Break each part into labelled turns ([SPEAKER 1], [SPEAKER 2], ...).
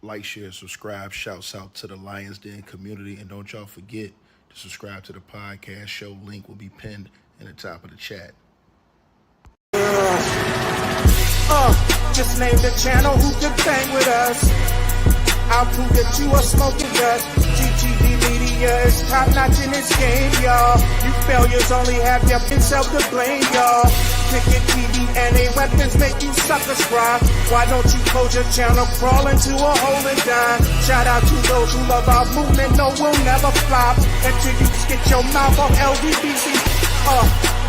[SPEAKER 1] Like, share, subscribe. Shouts out to the Lions Den community. And don't y'all forget to subscribe to the podcast. Show link will be pinned in the top of the chat.
[SPEAKER 2] Just name the channel who can bang with us. I'll prove that you are smoking dust. GTV Media is top notch in this game, y'all. You failures only have yourself to blame, y'all. Cricket TV and a weapons make you suckers cry. Why don't you close your channel, crawl into a hole and die? Shout out to those who love our movement, no, we'll never flop until you get your mouth on LGBT.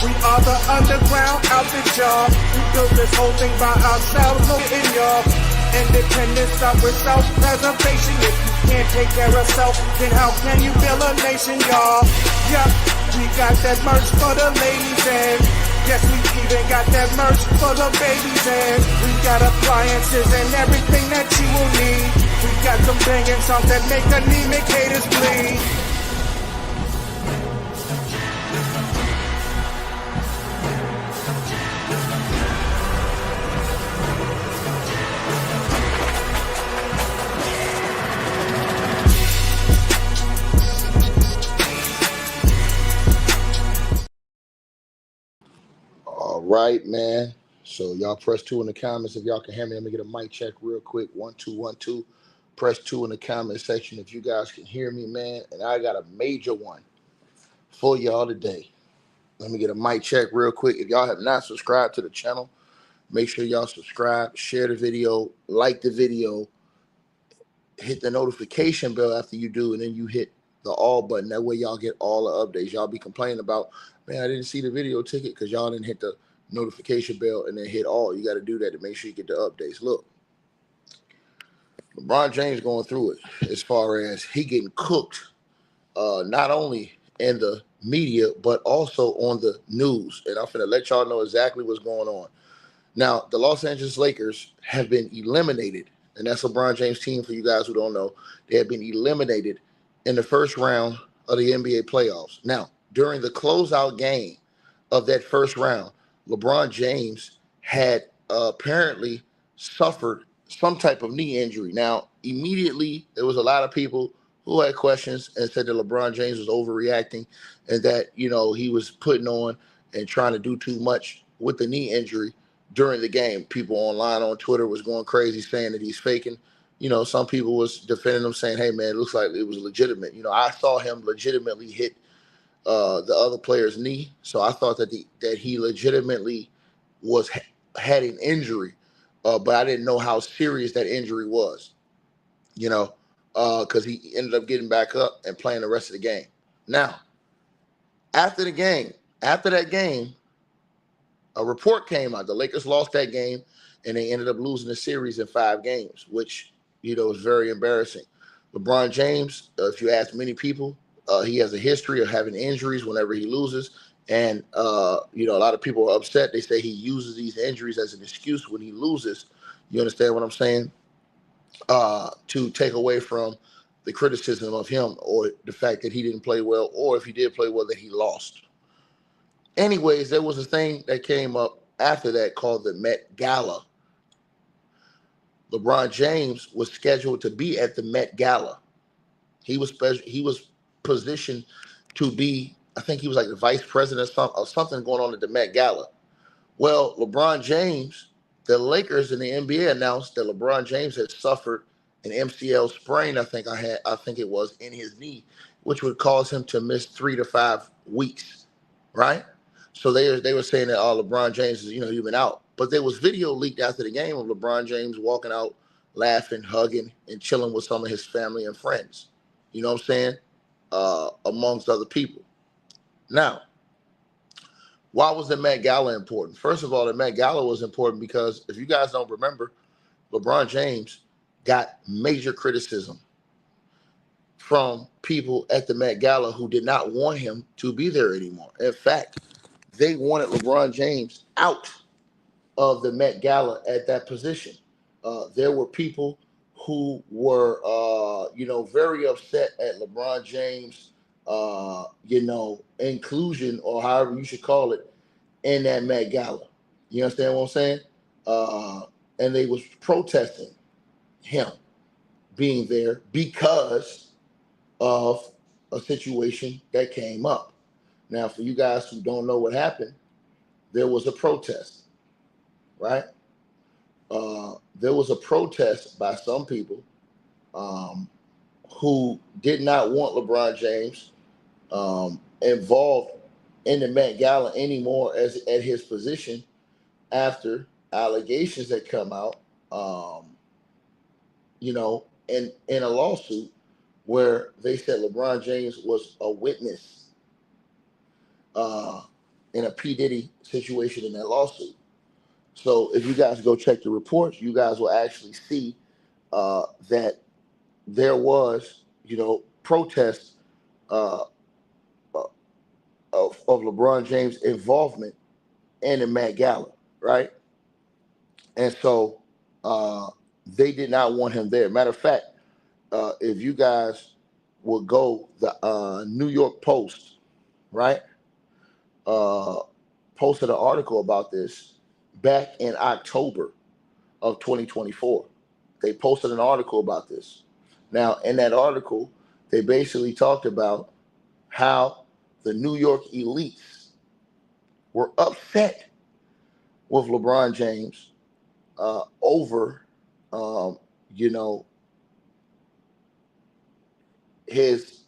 [SPEAKER 2] We are the underground outfit, y'all. We built this whole thing by ourselves, no in y'all. Independence start with self-preservation. If you can't take care of self, then how can you build a nation, y'all? Yup, we got that merch for the ladies and yes, we even got that merch for the babies and we got appliances and everything that you will need. We got some banging songs that make anemic haters bleed.
[SPEAKER 1] All right, man. So y'all press 2 in the comments if y'all can hear me. I'm gonna get a mic check real quick. 1 2 1 2. Press 2 in the comment section if you guys can hear me, man. And I got a major one for y'all today. Let me get a mic check real quick. If y'all have not subscribed to the channel, make sure y'all subscribe, share the video, like the video, hit the notification bell after you do, and then you hit the all button. That way y'all get all the updates. Y'all be complaining about, man, I didn't see the video ticket because y'all didn't hit the notification bell and then hit all. You got to do that to make sure you get the updates. Look, LeBron James going through it as far as he getting cooked, not only in the media, but also on the news. And I'm finna let y'all know exactly what's going on. Now, the Los Angeles Lakers have been eliminated, and that's LeBron James' team for you guys who don't know. They have been eliminated in the first round of the NBA playoffs. Now, during the closeout game of that first round, LeBron James had apparently suffered some type of knee injury. Now, immediately, there was a lot of people who had questions and said that LeBron James was overreacting and that, you know, he was putting on and trying to do too much with the knee injury during the game. People online on Twitter was going crazy saying that he's faking. You know, some people was defending him saying, hey, man, it looks like it was legitimate. You know, I saw him legitimately hit the other player's knee. So I thought that he legitimately had an injury, but I didn't know how serious that injury was, you know, because he ended up getting back up and playing the rest of the game. Now, after that game, a report came out. The Lakers lost that game, and they ended up losing the series in 5 games, which, you know, is very embarrassing. LeBron James, if you ask many people, he has a history of having injuries whenever he loses. And, you know, a lot of people are upset. They say he uses these injuries as an excuse when he loses. You understand what I'm saying? To take away from the criticism of him or the fact that he didn't play well, or if he did play well, that he lost. Anyways, there was a thing that came up after that called the Met Gala. LeBron James was scheduled to be at the Met Gala. He was positioned to be, I think he was like the vice president or something going on at the Met Gala. Well, LeBron James, the Lakers and the NBA announced that LeBron James had suffered an MCL sprain, I think it was, in his knee, which would cause him to miss 3 to 5 weeks, right? So they were saying that, oh, LeBron James is, you know, he's been out. But there was video leaked after the game of LeBron James walking out, laughing, hugging, and chilling with some of his family and friends. You know what I'm saying? Amongst other people. Now, why was the Met Gala important? First of all, the Met Gala was important because, if you guys don't remember, LeBron James got major criticism from people at the Met Gala who did not want him to be there anymore. In fact, they wanted LeBron James out of the Met Gala at that position. There were people who were, you know, very upset at LeBron James, you know, inclusion, or however you should call it, in that Met Gala. You understand what I'm saying? And they was protesting him being there because of a situation that came up. Now, for you guys who don't know what happened, there was a protest, right? There was a protest by some people um, who did not want LeBron James involved in the Met Gala anymore as at his position after allegations had come out, in a lawsuit where they said LeBron James was a witness uh, in a P Diddy situation in that lawsuit. So if you guys go check the reports, you guys will actually see that there was, protests uh, uh, of LeBron James' involvement in the Met Gala, right? And so they did not want him there. Matter of fact, if you guys would go, the New York Post, right, uh, posted an article about this back in October of 2024. They posted an article about this. Now, in that article, they basically talked about how the New York elites were upset with LeBron James over, um, you know, his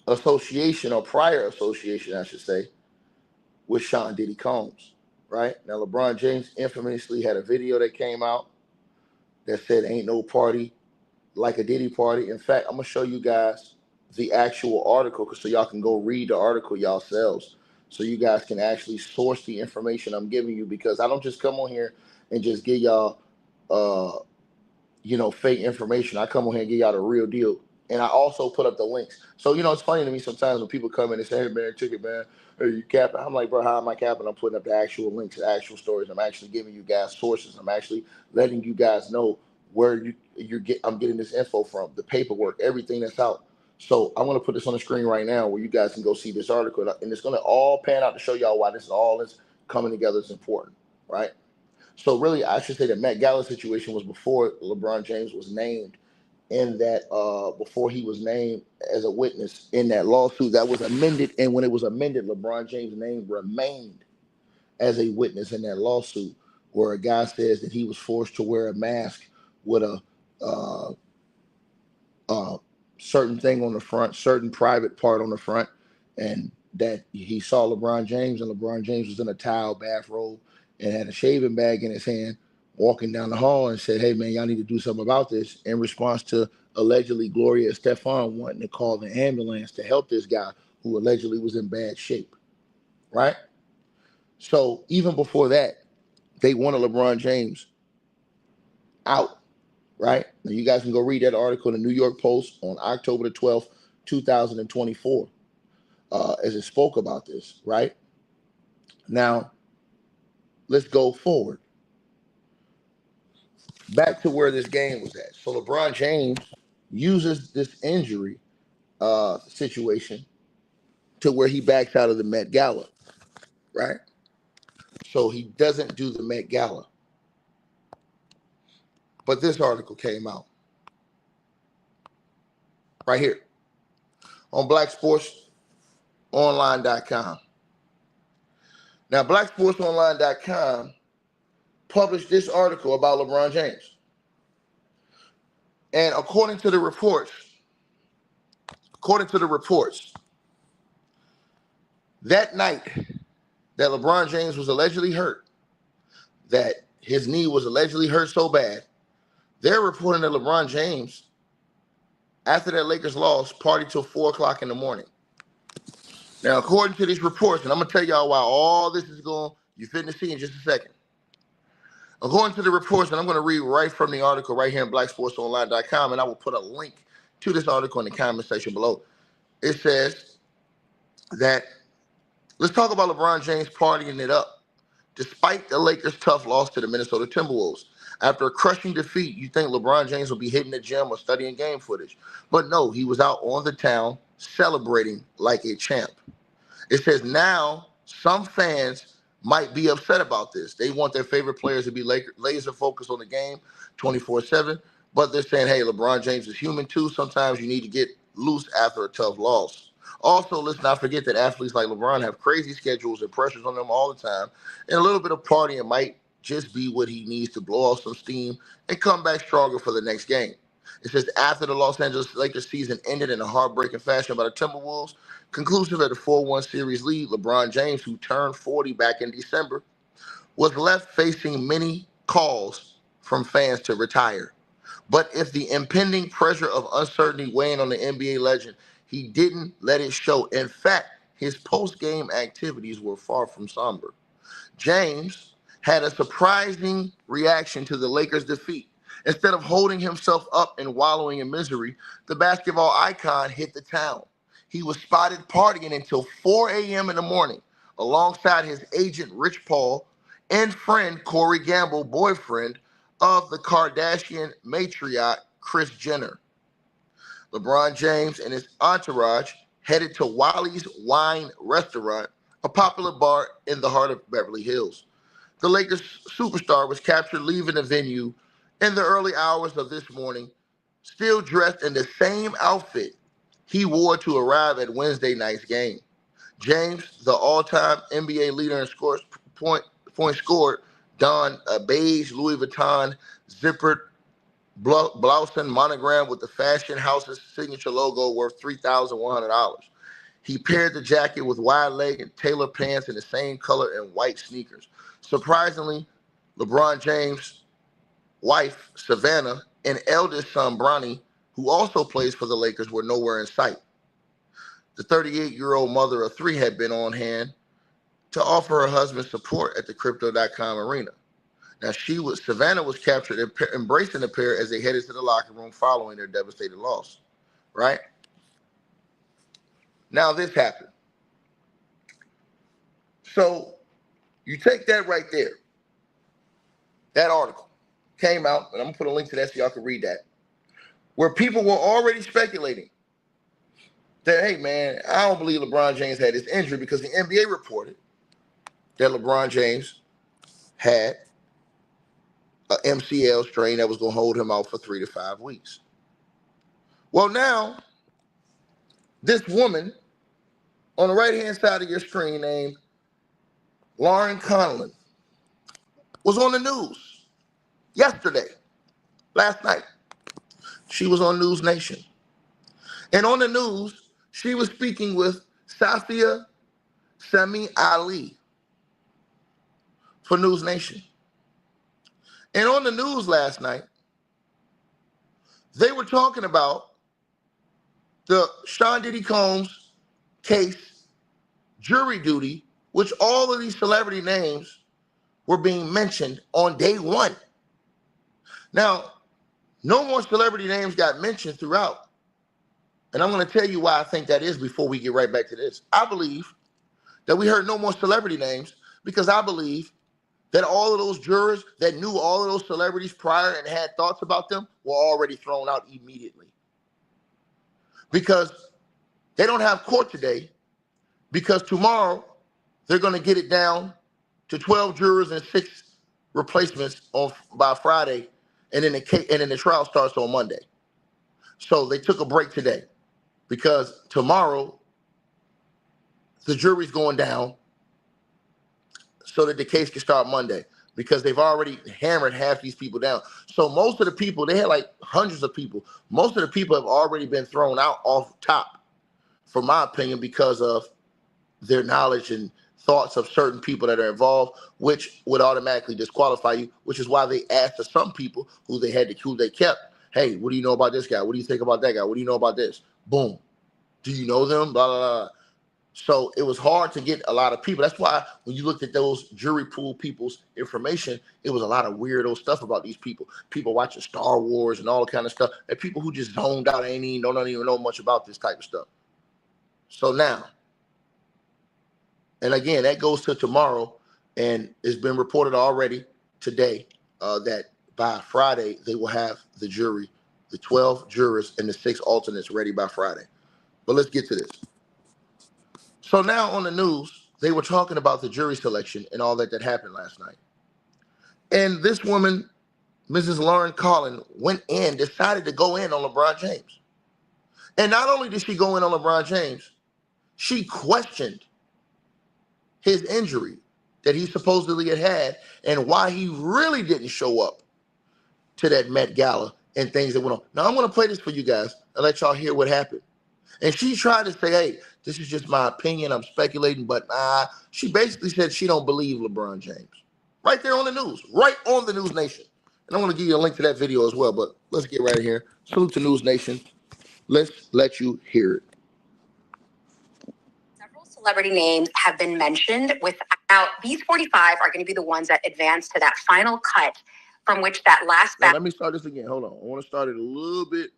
[SPEAKER 1] association or prior association, I should say, with Sean Diddy Combs, right? Now, LeBron James infamously had a video that came out that said, "Ain't no party like a Diddy party." In fact, I'm going to show you guys the actual article so y'all can go read the article yourselves so you guys can actually source the information I'm giving you, because I don't just come on here and just give y'all uh, fake information. I come on here and give y'all the real deal. And I also put up the links. So, it's funny to me sometimes when people come in and say, "Hey, man, ticket, man, are you capping?" I'm like, "Bro, how am I capping?" I'm putting up the actual links, the actual stories. I'm actually giving you guys sources. I'm actually letting you guys know where I'm getting this info from, the paperwork, everything that's out. So I'm going to put this on the screen right now where you guys can go see this article. And it's going to all pan out to show y'all why this all is coming together is important, right? So really, I should say the Met Gala situation was before LeBron James was named in that, before he was named as a witness in that lawsuit that was amended. And when it was amended, LeBron James' name remained as a witness in that lawsuit, where a guy says that he was forced to wear a mask with a uh, uh, certain thing on the front, certain private part on the front, and that he saw LeBron James, and LeBron James was in a towel bathrobe and had a shaving bag in his hand, walking down the hall, and said, "Hey, man, y'all need to do something about this," in response to allegedly Gloria Estefan wanting to call the ambulance to help this guy who allegedly was in bad shape, right? So even before that, they wanted LeBron James out, right? Now you guys can go read that article in the New York Post on October the 12th, 2024, as it spoke about this, right? Now, let's go forward. Back to where this game was at. So LeBron James uses this injury situation to where he backs out of the Met Gala, right? So he doesn't do the Met Gala. But this article came out right here on blacksportsonline.com. Now, blacksportsonline.com published this article about LeBron James. And according to the reports, that night that LeBron James was allegedly hurt, that his knee was allegedly hurt so bad, they're reporting that LeBron James, after that Lakers loss, partied till 4 o'clock in the morning. Now, according to these reports, and I'm going to tell y'all why all this is going, you're fitting to see in just a second. According to the reports, and I'm going to read right from the article right here in blacksportsonline.com, and I will put a link to this article in the comment section below. It says that, let's talk about LeBron James partying it up. Despite the Lakers' tough loss to the Minnesota Timberwolves, after a crushing defeat, you think LeBron James will be hitting the gym or studying game footage. But no, he was out on the town celebrating like a champ. It says now some fans might be upset about this. They want their favorite players to be laser focused on the game 24/7. But they're saying, hey, LeBron James is human too. Sometimes you need to get loose after a tough loss. Also, let's not forget that athletes like LeBron have crazy schedules and pressures on them all the time. And a little bit of partying might just be what he needs to blow off some steam and come back stronger for the next game. It says after the Los Angeles Lakers season ended in a heartbreaking fashion by the Timberwolves, conclusive at a 4-1 series lead, LeBron James, who turned 40 back in December, was left facing many calls from fans to retire. But if the impending pressure of uncertainty weighing on the NBA legend, he didn't let it show. In fact, his post-game activities were far from somber. James had a surprising reaction to the Lakers' defeat. Instead of holding himself up and wallowing in misery, the basketball icon hit the town. He was spotted partying until 4 a.m. in the morning alongside his agent Rich Paul and friend Corey Gamble, boyfriend of the Kardashian matriarch Kris Jenner. LeBron James and his entourage headed to Wally's Wine Restaurant, a popular bar in the heart of Beverly Hills. The Lakers superstar was captured leaving the venue in the early hours of this morning, still dressed in the same outfit he wore to arrive at Wednesday night's game. James, the all-time NBA leader in points scored, donned a beige Louis Vuitton zippered blouse and monogram with the fashion house's signature logo worth $3,100. He paired the jacket with wide leg and tailored pants in the same color and white sneakers. Surprisingly, LeBron James' wife, Savannah, and eldest son, Bronny, who also plays for the Lakers, were nowhere in sight. The 38-year-old mother of three had been on hand to offer her husband support at the Crypto.com arena. Now, Savannah was captured embracing the pair as they headed to the locker room following their devastating loss, right? Now, this happened. So, you take that right there. That article came out, and I'm going to put a link to that so y'all can read that, where people were already speculating that, hey, man, I don't believe LeBron James had this injury because the NBA reported that LeBron James had an MCL strain that was going to hold him out for 3 to 5 weeks. Well, now, this woman on the right-hand side of your screen named Lauren Conlon was on the news yesterday, last night. She was on News Nation. And on the news, she was speaking with Safia Sami Ali for News Nation. And on the news last night, they were talking about the Sean Diddy Combs case jury duty, which all of these celebrity names were being mentioned on day one. Now, no more celebrity names got mentioned throughout. And I'm going to tell you why I think that is before we get right back to this. I believe that we heard no more celebrity names because I believe that all of those jurors that knew all of those celebrities prior and had thoughts about them were already thrown out immediately. Because they don't have court today, because tomorrow they're going to get it down to 12 jurors and 6 replacements by Friday, and then the trial starts on Monday. So they took a break today because tomorrow the jury's going down so that the case can start Monday, because they've already hammered half these people down. So most of the people, they had like hundreds of people. Most of the people have already been thrown out off top, for my opinion, because of their knowledge and thoughts of certain people that are involved, which would automatically disqualify you, which is why they asked some people who they kept, hey, what do you know about this guy? What do you think about that guy? What do you know about this? Boom. Do you know them? Blah, blah, blah. So it was hard to get a lot of people. That's why when you looked at those jury pool people's information, it was a lot of weirdo stuff about these people. People watching Star Wars and all that kind of stuff. And people who just zoned out and don't even know much about this type of stuff. So now, and again, that goes to tomorrow, and it's been reported already today that by Friday, they will have the jury, the 12 jurors and the 6 alternates ready by Friday. But let's get to this. So now on the news, they were talking about the jury selection and all that happened last night. And this woman Mrs. Lauren Collin decided to go in on LeBron James. And not only did she go in on LeBron James, she questioned his injury that he supposedly had and why he really didn't show up to that Met Gala and things that went on. Now, I'm going to play this for you guys and let y'all hear what happened. And she tried to say, hey, this is just my opinion. I'm speculating, but she basically said she don't believe LeBron James. Right there on the news, right on the News Nation. And I'm going to give you a link to that video as well, but let's get right in here. Salute to News Nation. Let's let you hear it.
[SPEAKER 3] Several celebrity names have been mentioned. Now, these 45 are going to be the ones that advance to that final cut from which that last
[SPEAKER 1] Now, let me start this again. Hold on. I want to start it a little bit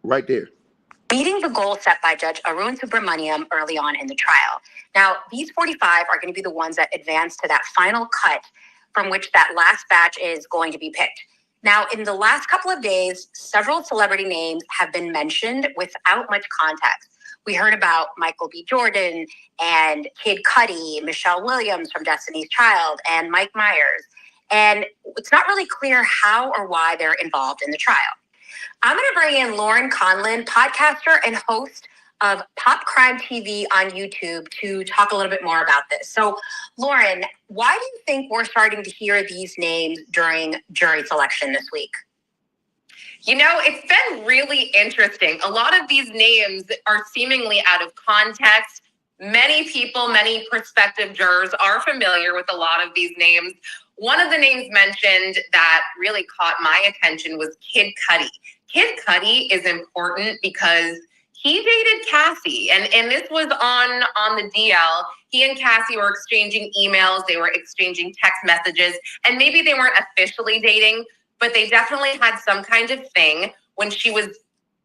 [SPEAKER 1] right there.
[SPEAKER 3] Meeting the goal set by Judge Arun Subramaniam early on in the trial. Now, these 45 are going to be the ones that advance to that final cut from which that last batch is going to be picked. Now, in the last couple of days, several celebrity names have been mentioned without much context. We heard about Michael B. Jordan and Kid Cudi, Michelle Williams from Destiny's Child, and Mike Myers. And it's not really clear how or why they're involved in the trial. I'm going to bring in Lauren Conlin, podcaster and host of Pop Crime TV on YouTube, to talk a little bit more about this. So, Lauren, why do you think we're starting to hear these names during jury selection this week?
[SPEAKER 4] You know, it's been really interesting. A lot of these names are seemingly out of context. Many people, many prospective jurors are familiar with a lot of these names. One of the names mentioned that really caught my attention was Kid Cudi. Kid Cudi is important because he dated Cassie, and this was on the DL. He and Cassie were exchanging emails, they were exchanging text messages, and maybe they weren't officially dating, but they definitely had some kind of thing when she was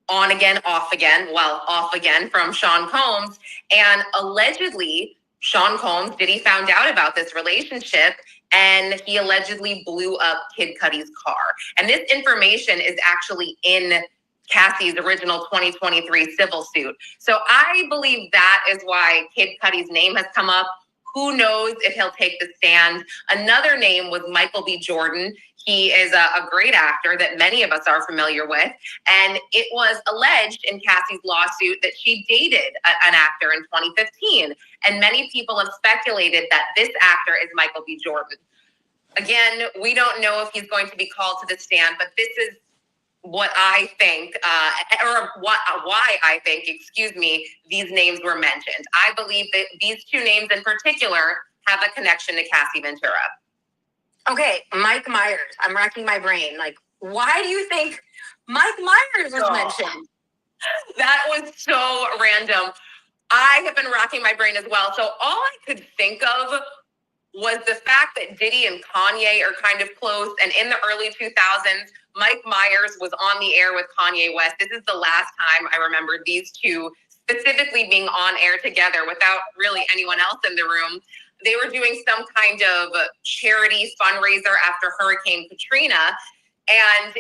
[SPEAKER 4] on again, off again, off again from Sean Combs. And allegedly, Sean Combs, Diddy, found out about this relationship, and he allegedly blew up Kid Cudi's car. And this information is actually in Cassie's original 2023 civil suit. So I believe that is why Kid Cudi's name has come up. Who knows if he'll take the stand? Another name was Michael B. Jordan. He is a great actor that many of us are familiar with. And it was alleged in Cassie's lawsuit that she dated an actor in 2015. And many people have speculated that this actor is Michael B. Jordan. Again, we don't know if he's going to be called to the stand, but this is what I think, why I think, these names were mentioned. I believe that these two names in particular have a connection to Cassie Ventura.
[SPEAKER 3] Okay, Mike Myers. I'm racking my brain. Like, why do you think Mike Myers was mentioned?
[SPEAKER 4] That was so random. I have been racking my brain as well. So all I could think of was the fact that Diddy and Kanye are kind of close. And in the early 2000s, Mike Myers was on the air with Kanye West. This is the last time I remember these two specifically being on air together without really anyone else in the room. They were doing some kind of charity fundraiser after Hurricane Katrina. And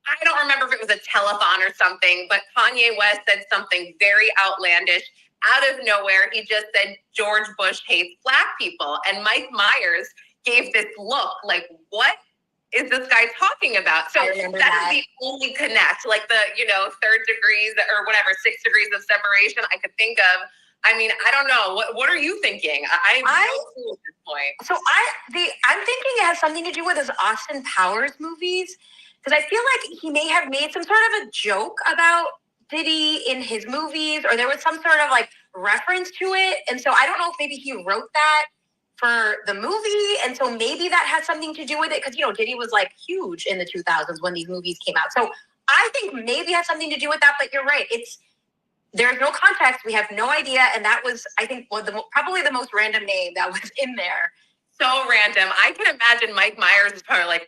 [SPEAKER 4] I don't remember if it was a telethon or something, but Kanye West said something very outlandish. Out of nowhere, he just said, George Bush hates Black people. And Mike Myers gave this look like, what is this guy talking about? So that is the only connect, like the, third degrees or whatever, 6 degrees of separation I could think of. I mean, I don't know. What are you thinking? I'm no clue at this point.
[SPEAKER 3] So I'm thinking it has something to do with his Austin Powers movies, because I feel like he may have made some sort of a joke about Diddy in his movies, or there was some sort of like reference to it. And so I don't know if maybe he wrote that for the movie. And so maybe that has something to do with it. Because, Diddy was like huge in the 2000s when these movies came out. So I think maybe it has something to do with that. But you're right. There's no context. We have no idea. And that was, I think, probably the most random name that was in there.
[SPEAKER 4] So random. I can imagine Mike Myers is probably like,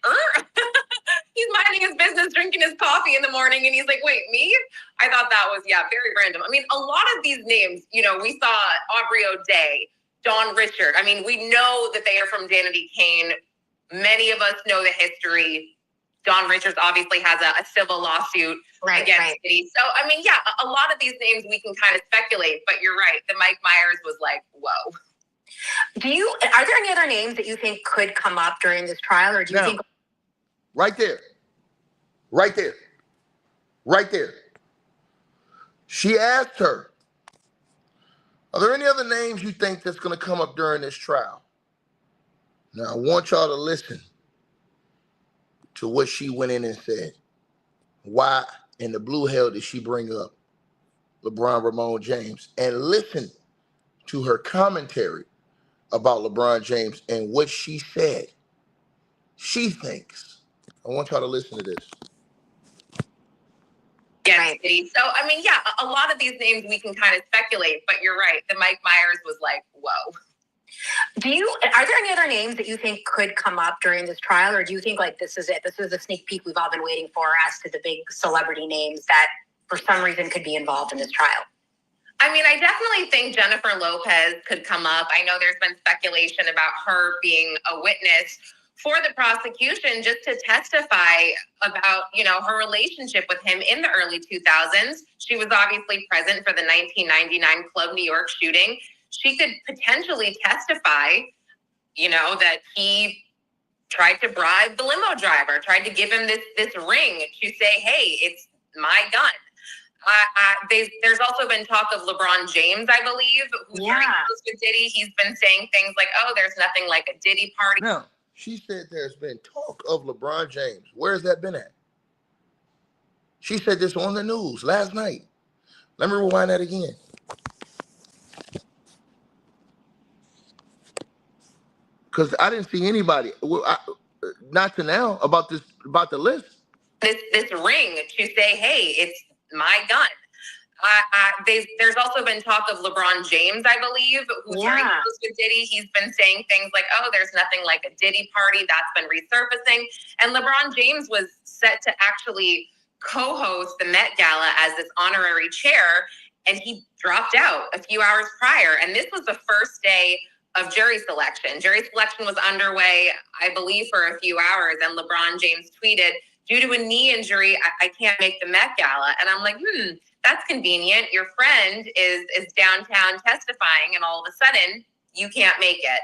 [SPEAKER 4] he's minding his business, drinking his coffee in the morning. And he's like, wait, me? I thought that was, very random. I mean, a lot of these names, we saw Aubrey O'Day, Dawn Richard. I mean, we know that they are from Danity Kane. Many of us know the history. Dawn Richards obviously has a civil lawsuit against Diddy. So, I mean, a lot of these names we can kind of speculate, but you're right. The Mike Myers was like, whoa.
[SPEAKER 3] Are there any other names that you think could come up during this trial, or do you think?
[SPEAKER 1] Right there. Right there. Right there. She asked her, are there any other names you think that's going to come up during this trial? Now, I want y'all to listen to what she went in and said. Why in the blue hell did she bring up LeBron James? And listen to her commentary about LeBron James and what she said she thinks. I want y'all to listen to this.
[SPEAKER 4] Yes, Diddy. So, I mean, yeah, a lot of these names we can kind of speculate, but you're right. The Mike Myers was like, whoa.
[SPEAKER 3] Are there any other names that you think could come up during this trial, or do you think like this is it? This is the sneak peek we've all been waiting for as to the big celebrity names that for some reason could be involved in this trial?
[SPEAKER 4] I mean, I definitely think Jennifer Lopez could come up. I know there's been speculation about her being a witness for the prosecution just to testify about, you know, her relationship with him in the early 2000s. She was obviously present for the 1999 Club New York shooting. She could potentially testify, you know, that he tried to bribe the limo driver, tried to give him this ring to say, hey, it's my gun. There's also been talk of LeBron James, I believe, who's very close with Diddy. He's been saying things like, oh, there's nothing like a Diddy party.
[SPEAKER 1] Now, she said there's been talk of LeBron James. Where's that been at? She said this on the news last night. Let me rewind that again. Because I didn't see anybody, not to now, about the list.
[SPEAKER 4] This ring to say, hey, it's my gun. There's also been talk of LeBron James, I believe, who's very close with Diddy. He's been saying things like, oh, there's nothing like a Diddy party. That's been resurfacing. And LeBron James was set to actually co-host the Met Gala as this honorary chair, and he dropped out a few hours prior. And this was the first day of jury selection. Jury selection was underway, I believe, for a few hours, and LeBron James tweeted, due to a knee injury, I can't make the Met Gala. And I'm like, that's convenient. Your friend is downtown testifying, and all of a sudden, you can't make it.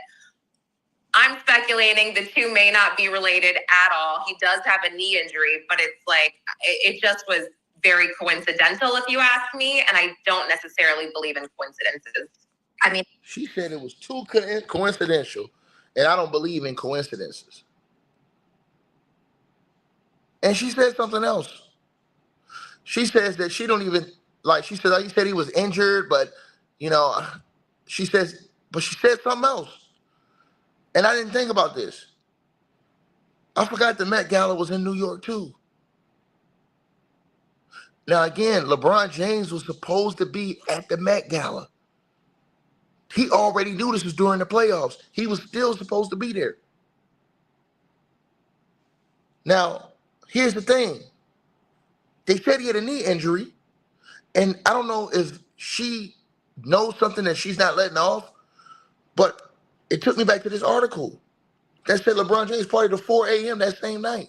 [SPEAKER 4] I'm speculating the two may not be related at all. He does have a knee injury, but it's like, it just was very coincidental, if you ask me, and I don't necessarily believe in coincidences.
[SPEAKER 3] I mean,
[SPEAKER 1] she said it was too coincidental, and I don't believe in coincidences. And she said something else. She says that she don't even, like, she said, he said he was injured, but, you know, she said something else. And I didn't think about this. I forgot the Met Gala was in New York, too. Now, again, LeBron James was supposed to be at the Met Gala. He already knew this was during the playoffs. He was still supposed to be there. Now, here's the thing. They said he had a knee injury, and I don't know if she knows something that she's not letting off, but it took me back to this article that said LeBron James partied till 4 a.m. that same night.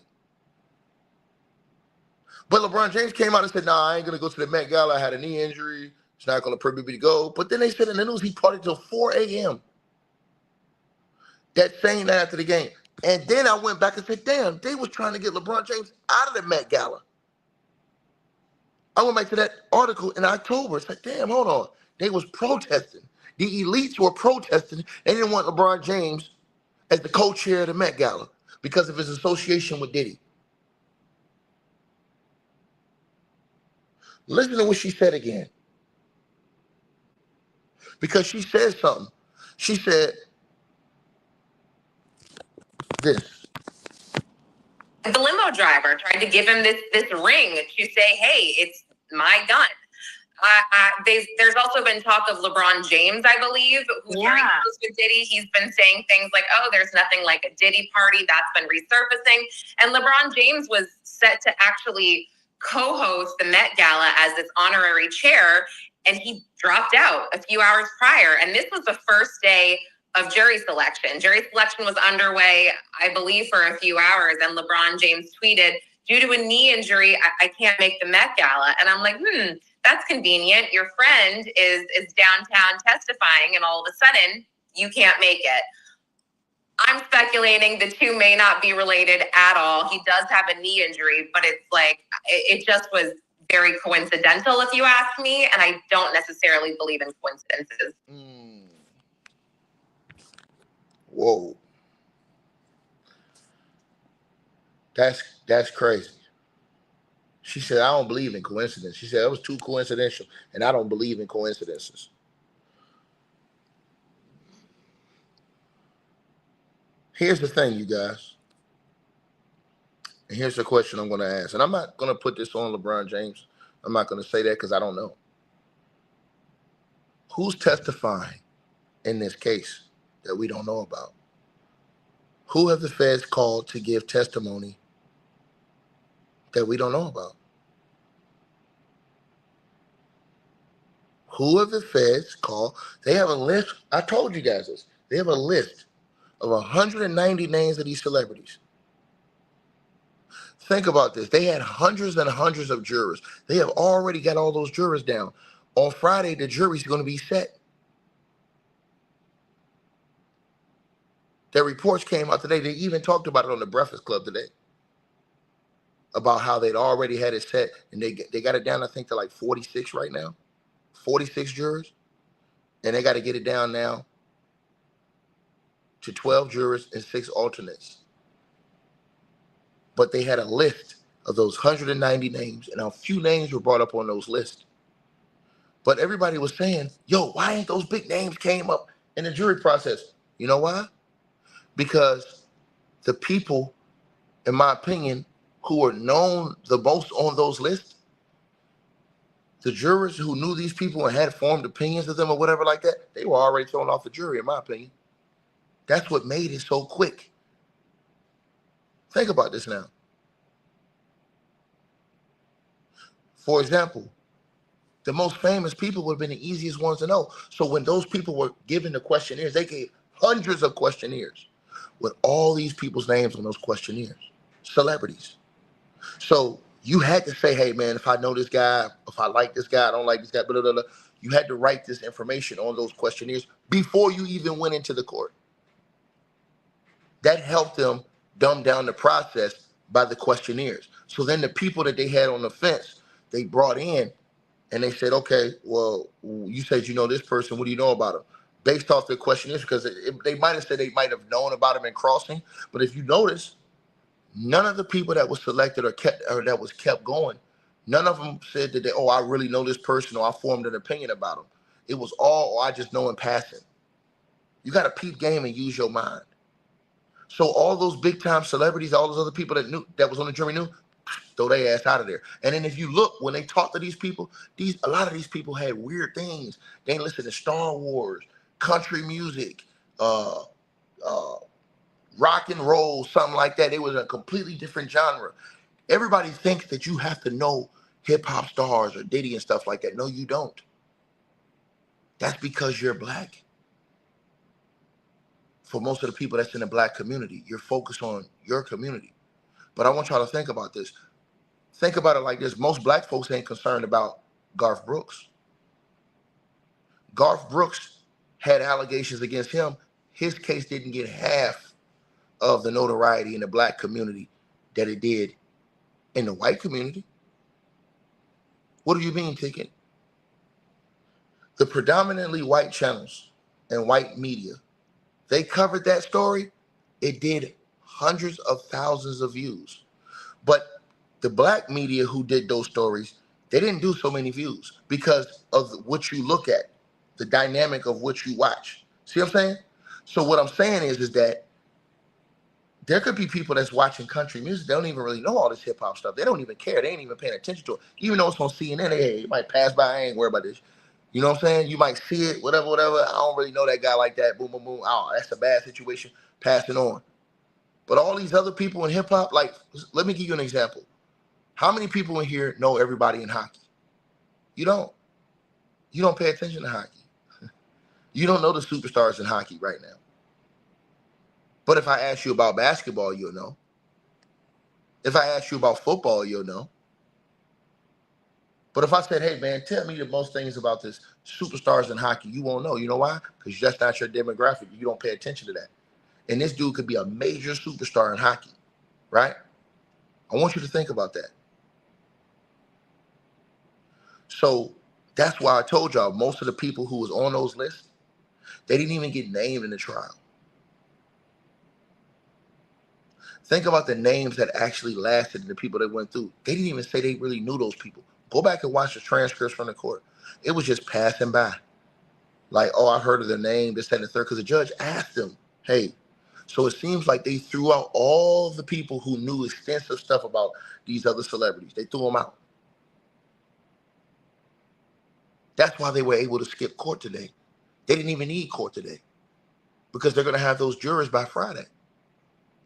[SPEAKER 1] But LeBron James came out and said, nah, I ain't going to go to the Met Gala. I had a knee injury. It's not going to permit me to go. But then they said in the news he partied till 4 a.m. that same night after the game. And then I went back and said, damn, they was trying to get LeBron James out of the Met Gala. I went back to that article in October. It's like, damn, hold on. They was protesting. The elites were protesting. They didn't want LeBron James as the co-chair of the Met Gala because of his association with Diddy. Listen to what she said again. Because she said something. She said this.
[SPEAKER 4] The limo driver tried to give him this ring to say, hey, it's my gun. There's also been talk of LeBron James, I believe, who's very close with Diddy. He's been saying things like, oh, there's nothing like a Diddy party. That's been resurfacing. And LeBron James was set to actually co-host the Met Gala as this honorary chair, and he dropped out a few hours prior. And this was the first day of jury selection. Jury selection was underway, I believe, for a few hours, and LeBron James tweeted, due to a knee injury, I can't make the Met Gala. And I'm like, that's convenient. Your friend is downtown testifying, and all of a sudden, you can't make it. I'm speculating the two may not be related at all. He does have a knee injury, but it's like, it just was very coincidental, if you ask me, and I don't necessarily believe in coincidences.
[SPEAKER 1] Whoa. That's crazy. She said, I don't believe in coincidence. She said, it was too coincidental, and I don't believe in coincidences. Here's the thing, you guys. And here's the question I'm going to ask. And I'm not going to put this on LeBron James. I'm not going to say that because I don't know. Who's testifying in this case that we don't know about? Who have the feds called to give testimony that we don't know about? Who have the feds called? They have a list. I told you guys this. They have a list of 190 names of these celebrities. Think about this. They had hundreds and hundreds of jurors. They have already got all those jurors down. On Friday, the jury's going to be set. Their reports came out today. They even talked about it on the Breakfast Club today, about how they'd already had it set, and they got it down, I think, to like 46 right now, 46 jurors, and they got to get it down now to 12 jurors and 6 alternates. But they had a list of those 190 names, and a few names were brought up on those lists. But everybody was saying, yo, why ain't those big names came up in the jury process? You know why? Because the people, in my opinion, who are known the most on those lists, the jurors who knew these people and had formed opinions of them or whatever like that, they were already thrown off the jury, in my opinion. That's what made it so quick. Think about this now. For example, the most famous people would have been the easiest ones to know. So when those people were given the questionnaires, they gave hundreds of questionnaires with all these people's names on those questionnaires, celebrities. So you had to say, hey, man, if I know this guy, if I like this guy, I don't like this guy, blah, blah, blah. You had to write this information on those questionnaires before you even went into the court. That helped them dumb down the process by the questionnaires. So then the people that they had on the fence, they brought in and they said, okay, well, you said you know this person. What do you know about him? Based off the questionnaires, because they might have said they might have known about him in crossing. But if you notice, none of the people that was selected or that was kept going, none of them said that I really know this person or I formed an opinion about him. It was all, I just know in passing. You got to peep game and use your mind. So all those big time celebrities, all those other people that was on the jury knew, throw their ass out of there. And then if you look, when they talked to these people, a lot of these people had weird things. They listened to Star Wars, country music, rock and roll, something like that. It was a completely different genre. Everybody thinks that you have to know hip hop stars or Diddy and stuff like that. No, you don't. That's because you're black. For most of the people that's in the black community, you're focused on your community. But I want y'all to think about this. Think about it like this. Most black folks ain't concerned about Garth Brooks. Garth Brooks had allegations against him. His case didn't get half of the notoriety in the black community that it did in the white community. What do you mean, Ticket? The predominantly white channels and white media, they covered that story. It did hundreds of thousands of views. But the black media who did those stories, they didn't do so many views because of what you look at, the dynamic of what you watch. See what I'm saying? So what I'm saying is that there could be people that's watching country music. They don't even really know all this hip hop stuff. They don't even care. They ain't even paying attention to it. Even though it's on CNN, it might pass by. I ain't worried about this. You know what I'm saying? You might see it, whatever. I don't really know that guy like that. Boom, boom, boom. Oh, that's a bad situation. Passing on. But all these other people in hip hop, like, let me give you an example. How many people in here know everybody in hockey? You don't. You don't pay attention to hockey. You don't know the superstars in hockey right now. But if I ask you about basketball, you'll know. If I ask you about football, you'll know. But if I said, hey, man, tell me the most things about this superstars in hockey, you won't know. You know why? Because that's not your demographic. You don't pay attention to that. And this dude could be a major superstar in hockey, right? I want you to think about that. So that's why I told y'all most of the people who was on those lists, they didn't even get named in the trial. Think about the names that actually lasted and the people that went through. They didn't even say they really knew those people. Go back and watch the transcripts from the court. It was just passing by. Like, oh, I heard of their name, this, that, and the third, because the judge asked them, hey. So it seems like they threw out all the people who knew extensive stuff about these other celebrities. They threw them out. That's why they were able to skip court today. They didn't even need court today because they're going to have those jurors by Friday.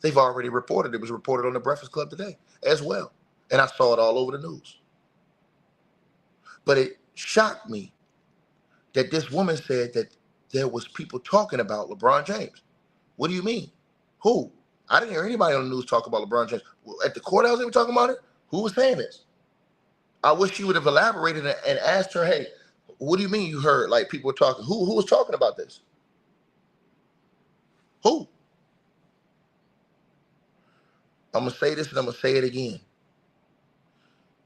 [SPEAKER 1] They've already reported. It was reported on the Breakfast Club today as well. And I saw it all over the news. But it shocked me that this woman said that there was people talking about LeBron James. What do you mean? Who? I didn't hear anybody on the news talk about LeBron James. At the courthouse, they were talking about it? Who was saying this? I wish she would have elaborated and asked her, hey, what do you mean you heard like people were talking? Who was talking about this? Who? I'm going to say this and I'm going to say it again.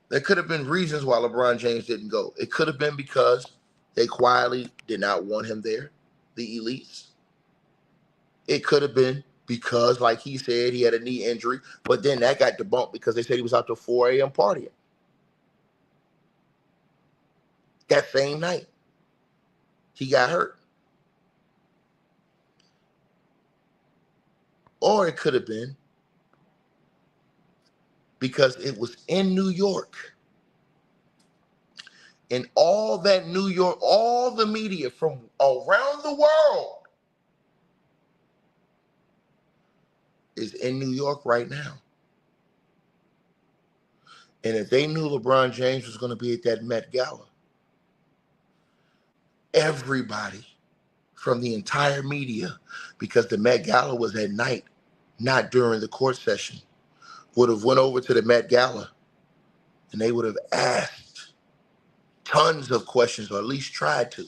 [SPEAKER 1] There could have been reasons why LeBron James didn't go. It could have been because they quietly did not want him there, the elites. It could have been because, like he said, he had a knee injury, but then that got debunked because they said he was out till 4 a.m. partying. That same night, he got hurt. Or it could have been because it was in New York. And all that New York, all the media from around the world is in New York right now. And if they knew LeBron James was going to be at that Met Gala, everybody from the entire media, because the Met Gala was at night, not during the court session, would have went over to the Met Gala and they would have asked tons of questions, or at least tried to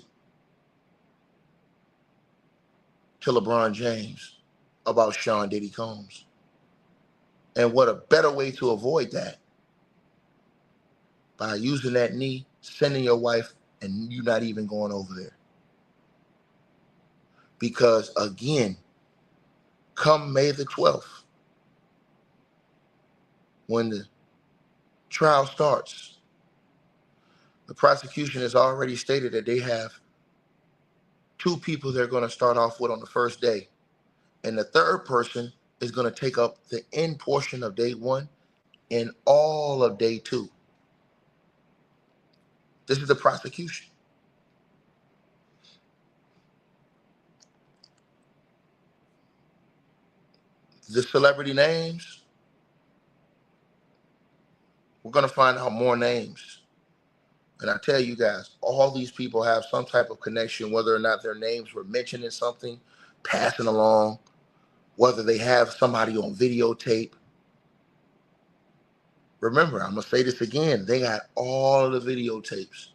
[SPEAKER 1] LeBron James about Sean Diddy Combs. And what a better way to avoid that by using that knee, sending your wife, and you not even going over there. Because again, come May the 12th, when the trial starts, the prosecution has already stated that they have 2 people they're going to start off with on the first day. And the third person is going to take up the end portion of day 1 and all of day 2. This is the prosecution. The celebrity names, we're going to find out more names. And I tell you guys, all these people have some type of connection, whether or not their names were mentioned in something, passing along, whether they have somebody on videotape. Remember, I'm going to say this again. They got all of the videotapes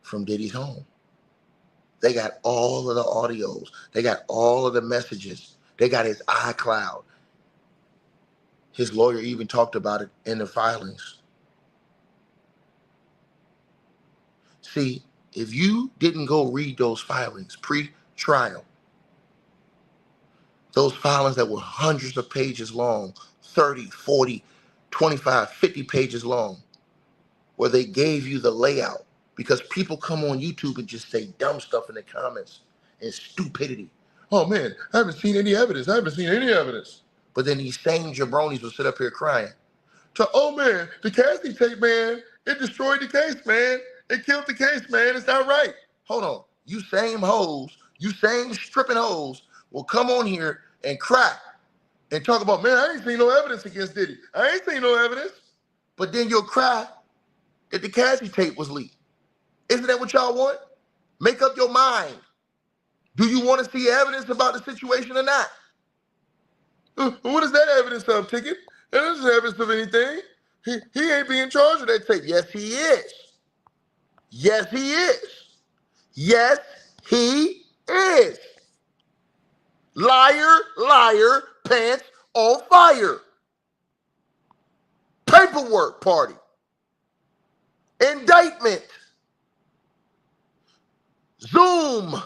[SPEAKER 1] from Diddy's home. They got all of the audios. They got all of the messages. They got his iCloud. His lawyer even talked about it in the filings. See, if you didn't go read those filings pre-trial, those filings that were hundreds of pages long, 30, 40, 25, 50 pages long, where they gave you the layout, because people come on YouTube and just say dumb stuff in the comments and stupidity. Oh man, I haven't seen any evidence. I haven't seen any evidence. But then these same jabronis will sit up here crying. Oh man, the Cassidy tape, man, it destroyed the case, man. It killed the case, man. It's not right. Hold on. You same hoes, you same stripping hoes will come on here and cry and talk about, man, I ain't seen no evidence against Diddy. I ain't seen no evidence. But then you'll cry that the Cassidy tape was leaked. Isn't that what y'all want? Make up your mind. Do you want to see evidence about the situation or not? What is that evidence of, Ticket? That isn't evidence of anything. He ain't being charged with that tape. Yes, he is. Yes, he is. Yes, he is. Liar, liar, pants on fire. Paperwork party. Indictment. Zoom.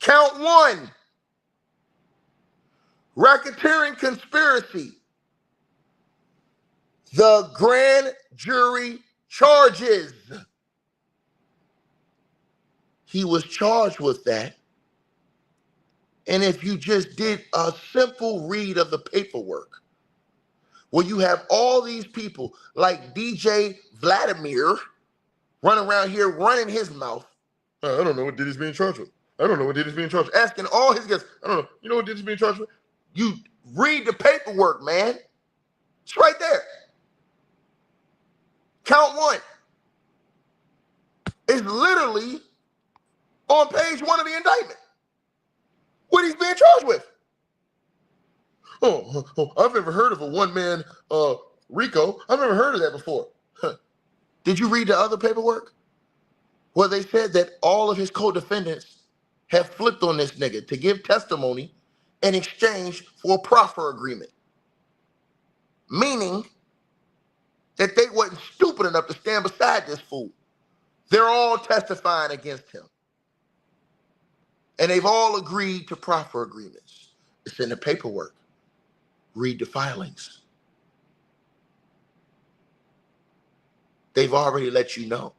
[SPEAKER 1] Count one. Racketeering conspiracy. The grand jury charges. He was charged with that. And if you just did a simple read of the paperwork, where you have all these people like DJ Vladimir running around here running his mouth. I don't know what Diddy's being charged with. I don't know what Diddy's being charged with. Asking all his guests, I don't know. You know what Diddy's being charged with? You read the paperwork, man. It's right there. Count one. It's literally on page one of the indictment. What he's being charged with. I've never heard of a one-man RICO. I've never heard of that before. Did you read the other paperwork? Well, they said that all of his co-defendants have flipped on this nigga to give testimony in exchange for a proffer agreement. Meaning that they wasn't stupid enough to stand beside this fool. They're all testifying against him. And they've all agreed to proffer agreements. It's in the paperwork. Read the filings. They've already let you know.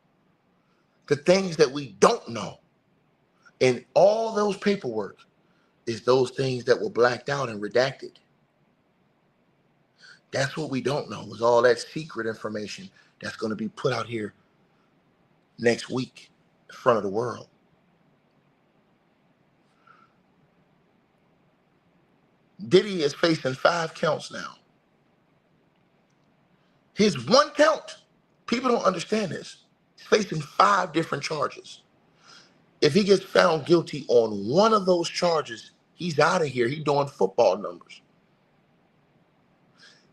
[SPEAKER 1] The things that we don't know in all those paperwork is those things that were blacked out and redacted. That's what we don't know, is all that secret information that's going to be put out here next week in front of the world. Diddy is facing 5 counts now. His one count, people don't understand this. He's facing 5 different charges. If he gets found guilty on one of those charges, he's out of here. He's doing football numbers.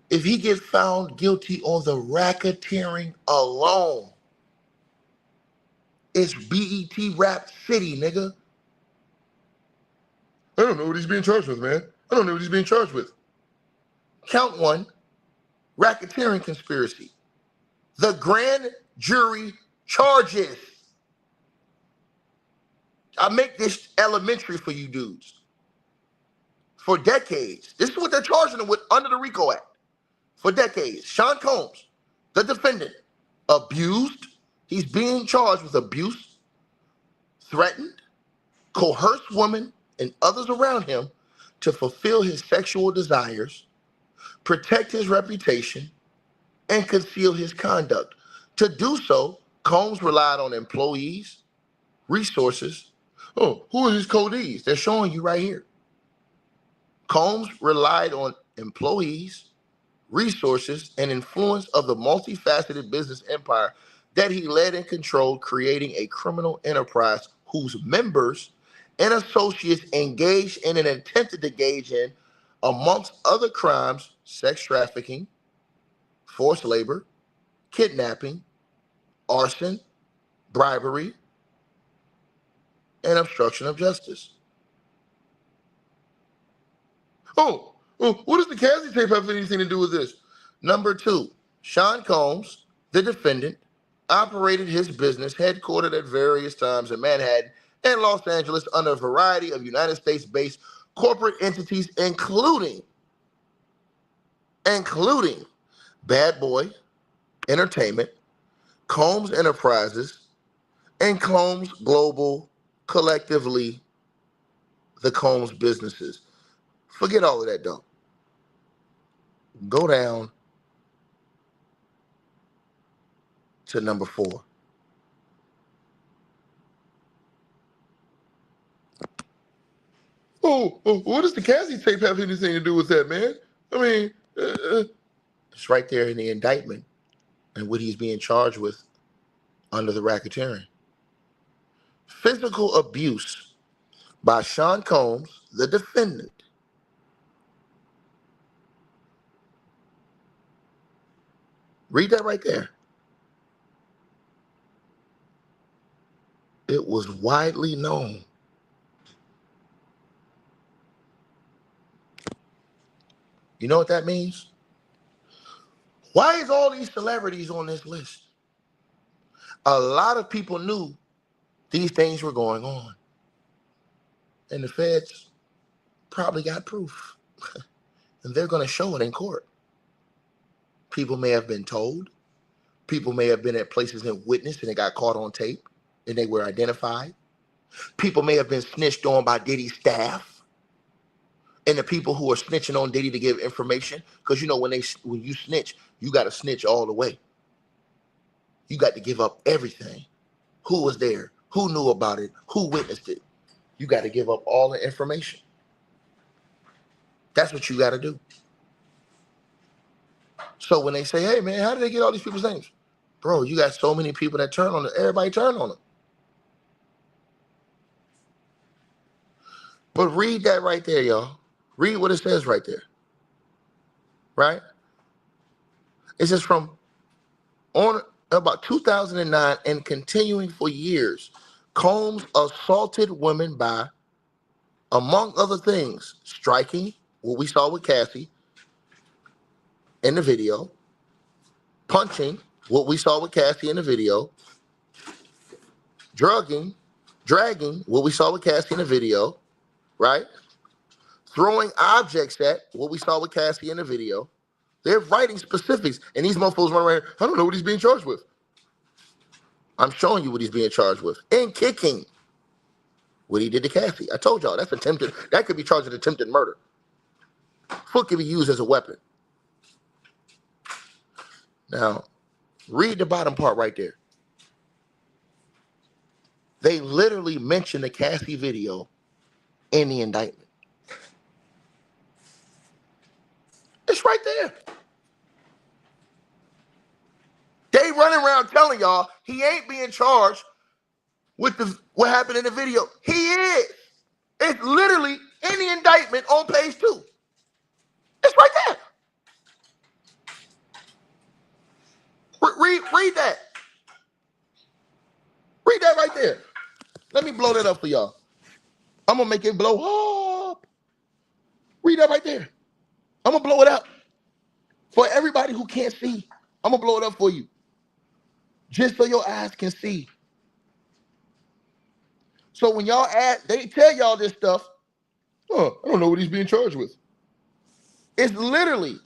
[SPEAKER 1] If he gets found guilty on the racketeering alone, it's BET Rap City, nigga. I don't know what he's being charged with, man. I don't know what he's being charged with. Count one, racketeering conspiracy. The grand jury charges. I make this elementary for you dudes. For decades, this is what they're charging him with under the RICO Act. For decades, Sean Combs, the defendant, abused. He's being charged with abuse, threatened, coerced women and others around him to fulfill his sexual desires, protect his reputation, and conceal his conduct. To do so, Combs relied on employees, resources. Oh, who are these codees? They're showing you right here. Combs relied on employees, resources, and influence of the multifaceted business empire that he led and controlled, creating a criminal enterprise whose members and associates engaged in and attempted to engage in, amongst other crimes, sex trafficking, forced labor, kidnapping, arson, bribery, and obstruction of justice. Oh, what does the Cassie tape have anything to do with this? Number 2, Sean Combs, the defendant, operated his business headquartered at various times in Manhattan and Los Angeles under a variety of United States-based corporate entities, including Bad Boy Entertainment, Combs Enterprises, and Combs Global, collectively the Combs businesses. Forget all of that, though. Go down to number 4. What does the Cassie tape have anything to do with that, man? I mean, it's right there in the indictment and what he's being charged with under the racketeering. Physical abuse by Sean Combs, the defendant. Read that right there. It was widely known You know what that means? Why is all these celebrities on this list? A lot of people knew these things were going on. And the feds probably got proof. And they're going to show it in court. People may have been told. People may have been at places and witnessed and they got caught on tape and they were identified. People may have been snitched on by Diddy's staff. And the people who are snitching on Diddy to give information, because you know when you snitch, you got to snitch all the way. You got to give up everything. Who was there? Who knew about it? Who witnessed it? You got to give up all the information. That's what you got to do. So when they say, hey, man, how did they get all these people's names? Bro, you got so many people that turn on it. Everybody turn on them. But read that right there, y'all. Read what it says right there. Right? It says from on about 2009 and continuing for years, Combs assaulted women by, among other things, striking, what we saw with Cassie in the video, punching, what we saw with Cassie in the video, dragging, what we saw with Cassie in the video, right? Throwing objects at, what we saw with Cassie in the video. They're writing specifics, and these motherfuckers run around, I don't know what he's being charged with. I'm showing you what he's being charged with. And kicking, what he did to Cassie. I told y'all, that's attempted. That could be charged with attempted murder. Foot can be used as a weapon. Now, read the bottom part right there. They literally mention the Cassie video in the indictment. It's right there. They running around telling y'all he ain't being charged with what happened in the video. He is. It's literally in the indictment on page 2. It's right there. Read that. Read that right there. Let me blow that up for y'all. I'm going to make it blow up. Read that right there. I'm going to blow it up. For everybody who can't see, I'm going to blow it up for you. Just so your eyes can see. So when y'all they tell y'all this stuff, I don't know what he's being charged with. It's literally,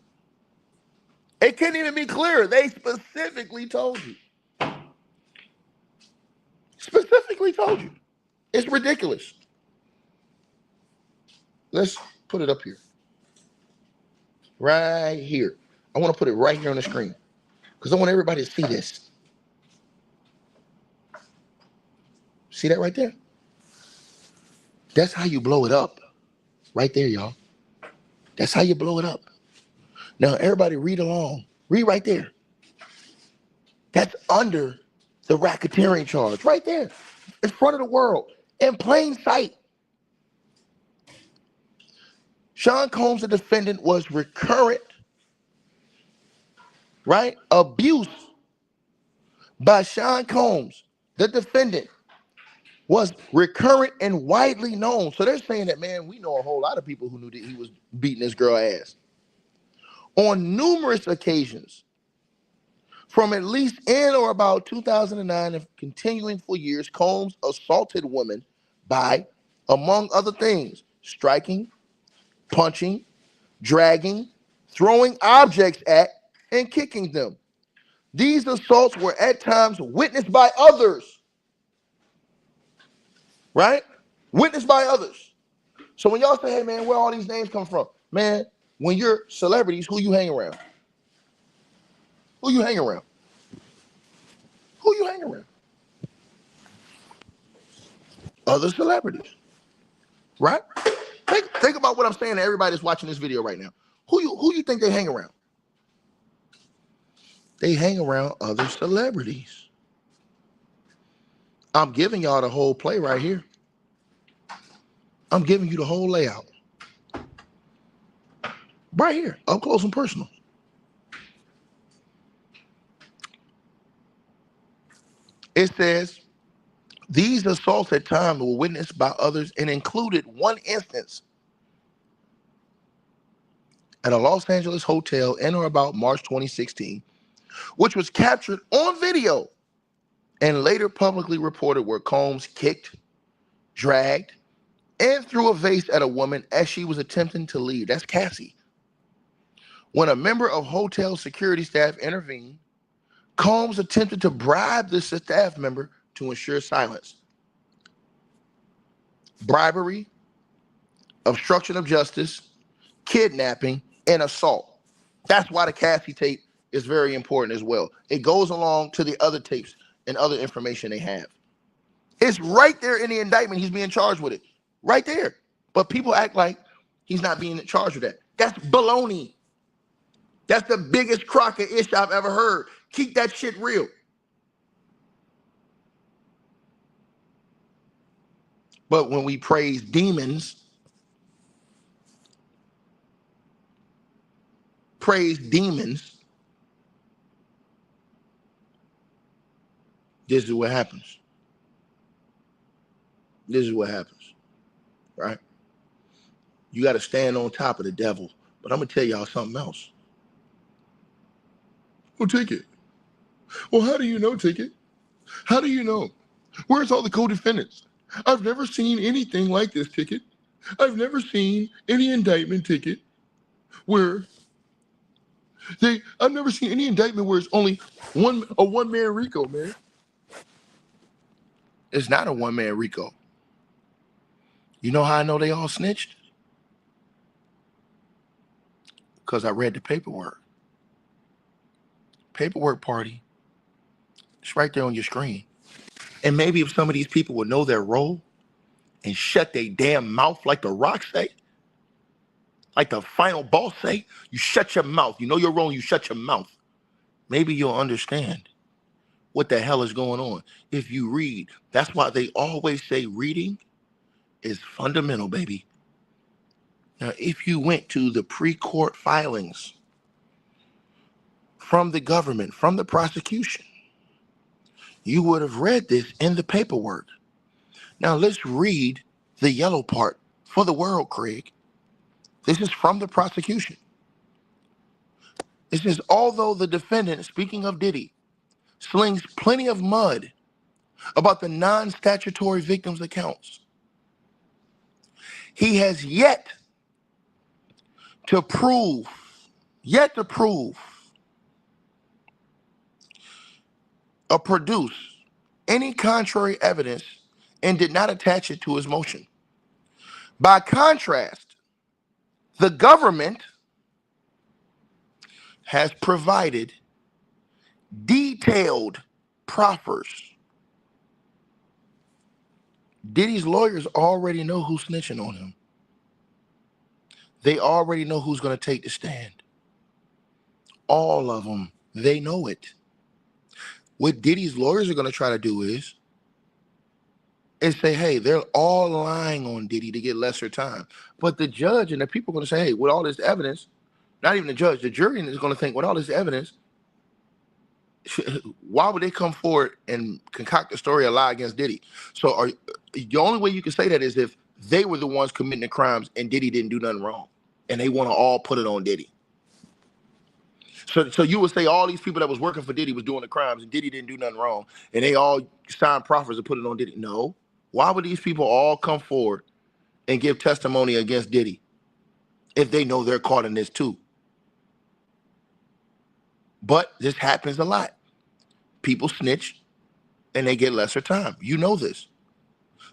[SPEAKER 1] it can't even be clearer. They specifically told you. Specifically told you. It's ridiculous. Let's put it up here. Right here. I want to put it right here on the screen because I want everybody to see this. See that right there? That's how you blow it up. Right there, y'all. That's how you blow it up. Now, everybody read along. Read right there. That's under the racketeering charge. Right there. In front of the world. In plain sight. Sean Combs, the defendant, was recurrent, right? Abuse by Sean Combs, the defendant, was recurrent and widely known. So they're saying that, man, we know a whole lot of people who knew that he was beating this girl ass. On numerous occasions, from at least in or about 2009 and continuing for years, Combs assaulted women by, among other things, striking, punching, dragging, throwing objects at, and kicking them. These assaults were at times witnessed by others. Right? Witnessed by others. So when y'all say, hey, man, where all these names come from? Man, when you're celebrities, who you hang around? Who you hang around? Who you hang around? Other celebrities. Right? Think about what I'm saying to everybody that's watching this video right now. Who you think they hang around? They hang around other celebrities. I'm giving y'all the whole play right here. I'm giving you the whole layout. Right here, up close and personal. It says, these assaults at times were witnessed by others and included one instance at a Los Angeles hotel in or about March 2016, which was captured on video and later publicly reported, where Combs kicked, dragged, and threw a vase at a woman as she was attempting to leave. That's Cassie. When a member of hotel security staff intervened, Combs attempted to bribe the staff member to ensure silence. Bribery, obstruction of justice, kidnapping, and assault. That's why the Cassie tape is very important as well. It goes along to the other tapes and other information they have. It's right there in the indictment. He's being charged with it. Right there. But people act like he's not being charged with that. That's baloney. That's the biggest crock of ish I've ever heard. Keep that shit real. But when we praise demons, this is what happens. This is what happens, right? You got to stand on top of the devil. But I'm going to tell y'all something else. Oh, Ticket. Well, how do you know, Ticket? How do you know? Where's all the co-defendants? I've never seen anything like this, Ticket. I've never seen any indictment, Ticket, where I've never seen any indictment where it's only a one-man RICO, man. It's not a one-man RICO. You know how I know they all snitched? Because I read the paperwork. Paperwork party. It's right there on your screen. And maybe if some of these people would know their role and shut their damn mouth like the Rock say, like the final boss say, you shut your mouth. You know your role, you shut your mouth. Maybe you'll understand what the hell is going on if you read. That's why they always say reading is fundamental, baby. Now, if you went to the pre-court filings from the government, from the prosecution, you would have read this in the paperwork. Now, let's read the yellow part for the world, Craig. This is from the prosecution. It says, although the defendant, speaking of Diddy, slings plenty of mud about the non-statutory victims' accounts, he has yet to prove or produce any contrary evidence and did not attach it to his motion. By contrast, the government has provided detailed proffers. Diddy's lawyers already know who's snitching on him. They already know who's going to take the stand. All of them, they know it. What Diddy's lawyers are going to try to do is say, hey, they're all lying on Diddy to get lesser time. But the judge and the people are going to say, hey, with all this evidence, not even the judge, the jury is going to think, with all this evidence, why would they come forward and concoct a story, a lie against Diddy? So the only way you can say that is if they were the ones committing the crimes and Diddy didn't do nothing wrong. And they want to all put it on Diddy. So you would say all these people that was working for Diddy was doing the crimes and Diddy didn't do nothing wrong. And they all signed proffers and put it on Diddy. No. Why would these people all come forward and give testimony against Diddy if they know they're caught in this too? But this happens a lot. People snitch and they get lesser time. You know this.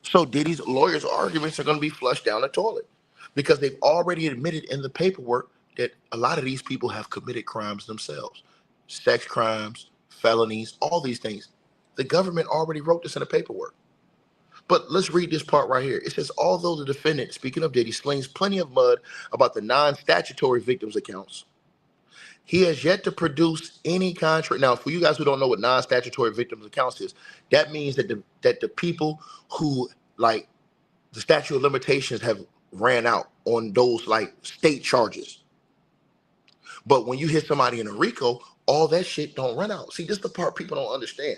[SPEAKER 1] So Diddy's lawyers' arguments are going to be flushed down the toilet because they've already admitted in the paperwork that a lot of these people have committed crimes themselves. Sex crimes, felonies, all these things. The government already wrote this in the paperwork. But let's read this part right here. It says, although the defendant, speaking of Diddy, slings plenty of mud about the non-statutory victims' accounts, he has yet to produce any contract. Now, for you guys who don't know what non-statutory victims' accounts is, that means that the people who, like, the statute of limitations have ran out on those, like, state charges. But when you hit somebody in a RICO, all that shit don't run out. See, this is the part people don't understand.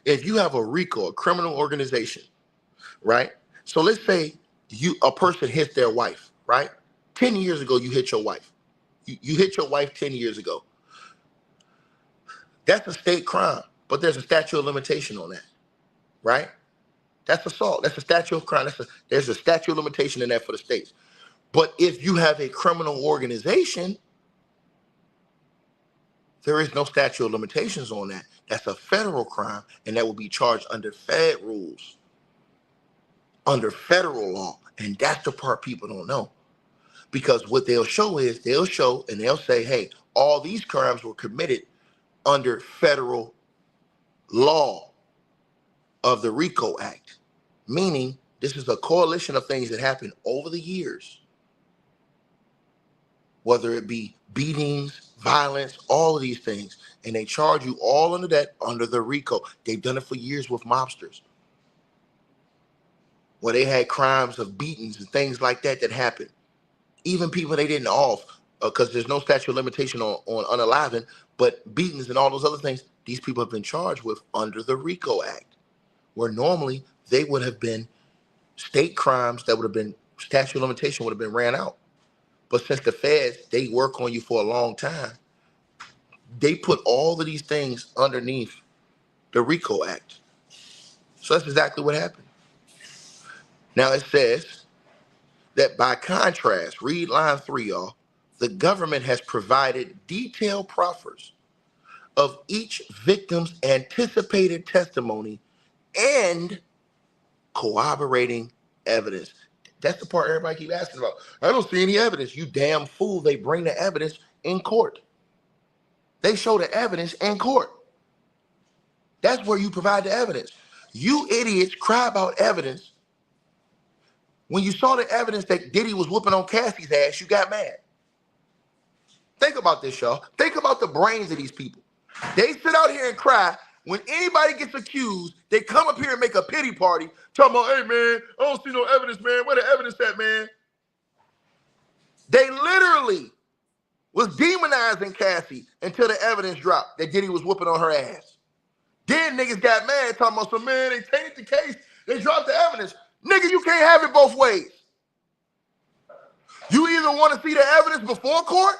[SPEAKER 1] If you have a RICO, a criminal organization, right? So let's say a person hits their wife, right? 10 years ago, you hit your wife. You hit your wife 10 years ago. That's a state crime, but there's a statute of limitation on that, right? That's assault. That's a statute of crime. There's a statute of limitation in that for the states. But if you have a criminal organization, there is no statute of limitations on that. That's a federal crime, and that will be charged under Fed rules, under federal law. And that's the part people don't know. Because what they'll show is, they'll say, hey, all these crimes were committed under federal law of the RICO Act, meaning this is a coalition of things that happened over the years, whether it be beatings, violence, all of these things, and they charge you all under that, under the RICO. They've done it for years with mobsters, where they had crimes of beatings and things like that that happened. Even people they didn't off, because there's no statute of limitation on unaliving, but beatings and all those other things, these people have been charged with under the RICO Act, where normally they would have been state crimes that would have been, statute of limitation would have been ran out. But since the feds, they work on you for a long time, they put all of these things underneath the RICO Act. So that's exactly what happened. Now it says that by contrast, read line 3, y'all, the government has provided detailed proffers of each victim's anticipated testimony and corroborating evidence. That's the part everybody keep asking about. I don't see any evidence. You damn fool. They bring the evidence in court. They show the evidence in court. That's where you provide the evidence. You idiots cry about evidence. When you saw the evidence that Diddy was whooping on Cassie's ass, you got mad. Think about this, y'all. Think about the brains of these people. They sit out here and cry. When anybody gets accused, they come up here and make a pity party, talking about, hey, man, I don't see no evidence, man. Where the evidence at, man? They literally was demonizing Cassie until the evidence dropped that Diddy was whooping on her ass. Then niggas got mad, talking about some, man, they tainted the case. They dropped the evidence. Nigga, you can't have it both ways. You either want to see the evidence before court,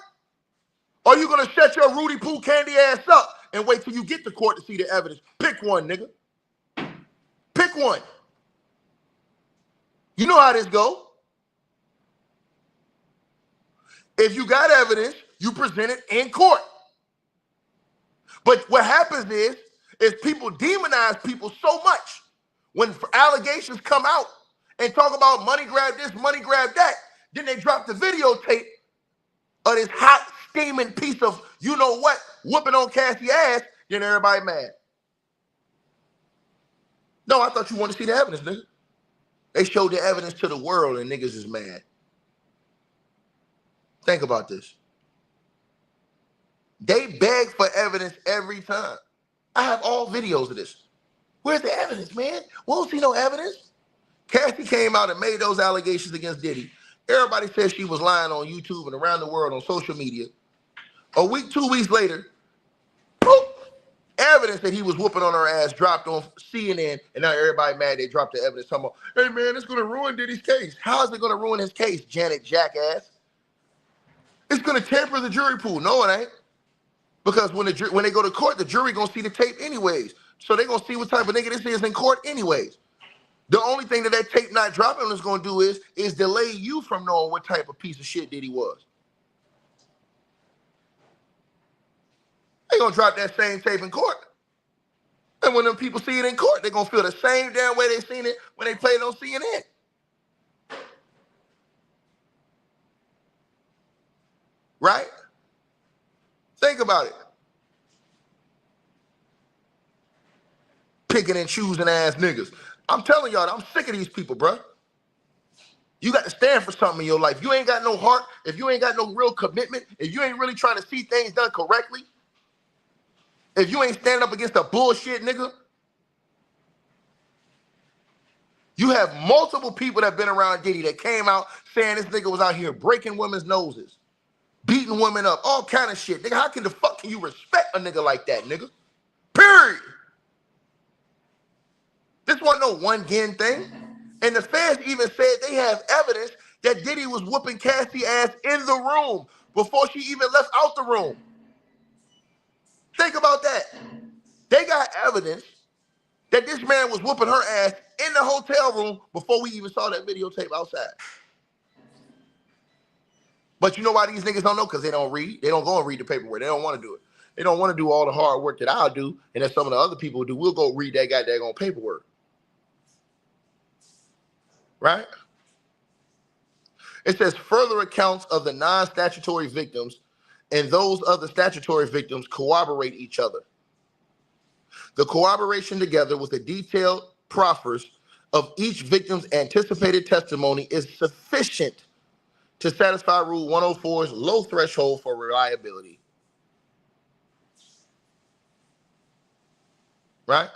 [SPEAKER 1] or you going to shut your Rudy Poo candy ass up and wait till you get to court to see the evidence. Pick one, nigga. Pick one. You know how this go. If you got evidence, you present it in court. But what happens is people demonize people so much when allegations come out and talk about money grab this, money grab that, then they drop the videotape of this hot, steaming piece of you-know-what whooping on Cassie's ass, then everybody mad. No, I thought you wanted to see the evidence, nigga. They showed the evidence to the world and niggas is mad. Think about this. They beg for evidence every time. I have all videos of this. Where's the evidence, man? We don't see no evidence. Cassie came out and made those allegations against Diddy. Everybody says she was lying on YouTube and around the world on social media. A week, 2 weeks later, boop, evidence that he was whooping on her ass dropped on CNN, and now everybody mad they dropped the evidence. Talking about, hey man, it's going to ruin Diddy's case. How is it going to ruin his case, Janet Jackass? It's going to tamper the jury pool. No, it ain't. Because when they go to court, the jury going to see the tape anyways. So they're going to see what type of nigga this is in court anyways. The only thing that tape not dropping is going to do is delay you from knowing what type of piece of shit Diddy was. They going to drop that same tape in court. And when them people see it in court, they're going to feel the same damn way they seen it when they played it on CNN. Right? Think about it. Picking and choosing ass niggas. I'm telling y'all, I'm sick of these people, bro. You got to stand for something in your life. You ain't got no heart. If you ain't got no real commitment, if you ain't really trying to see things done correctly, if you ain't standing up against a bullshit nigga, you have multiple people that have been around Diddy that came out saying this nigga was out here breaking women's noses, beating women up, all kind of shit. Nigga, how can the fuck can you respect a nigga like that, nigga? Period. This wasn't no one-gen thing. And the feds even said they have evidence that Diddy was whooping Cassie ass in the room before she even left out the room. Think about that. They got evidence that this man was whooping her ass in the hotel room before we even saw that videotape outside. But you know why these niggas don't know? Because they don't read. They don't go and read the paperwork. They don't want to do it. They don't want to do all the hard work that I'll do and that some of the other people do. We'll go read that goddamn paperwork. Right? It says further accounts of the non-statutory victims and those other statutory victims corroborate each other. The corroboration together with the detailed proffers of each victim's anticipated testimony is sufficient to satisfy Rule 104's low threshold for reliability. Right?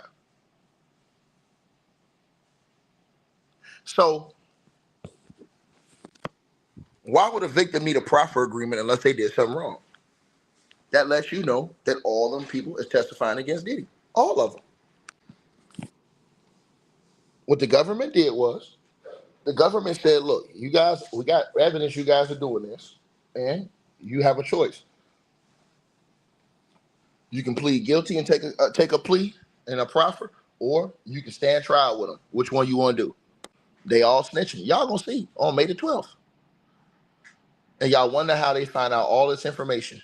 [SPEAKER 1] So, why would a victim need a proffer agreement unless they did something wrong? That lets you know that all them people is testifying against Diddy. All of them. What the government did was, the government said, look, you guys, we got evidence you guys are doing this, and you have a choice. You can plead guilty and take a plea and a proffer, or you can stand trial with them. Which one you want to do? They all snitching. Y'all gonna see on May the 12th. And y'all wonder how they find out all this information.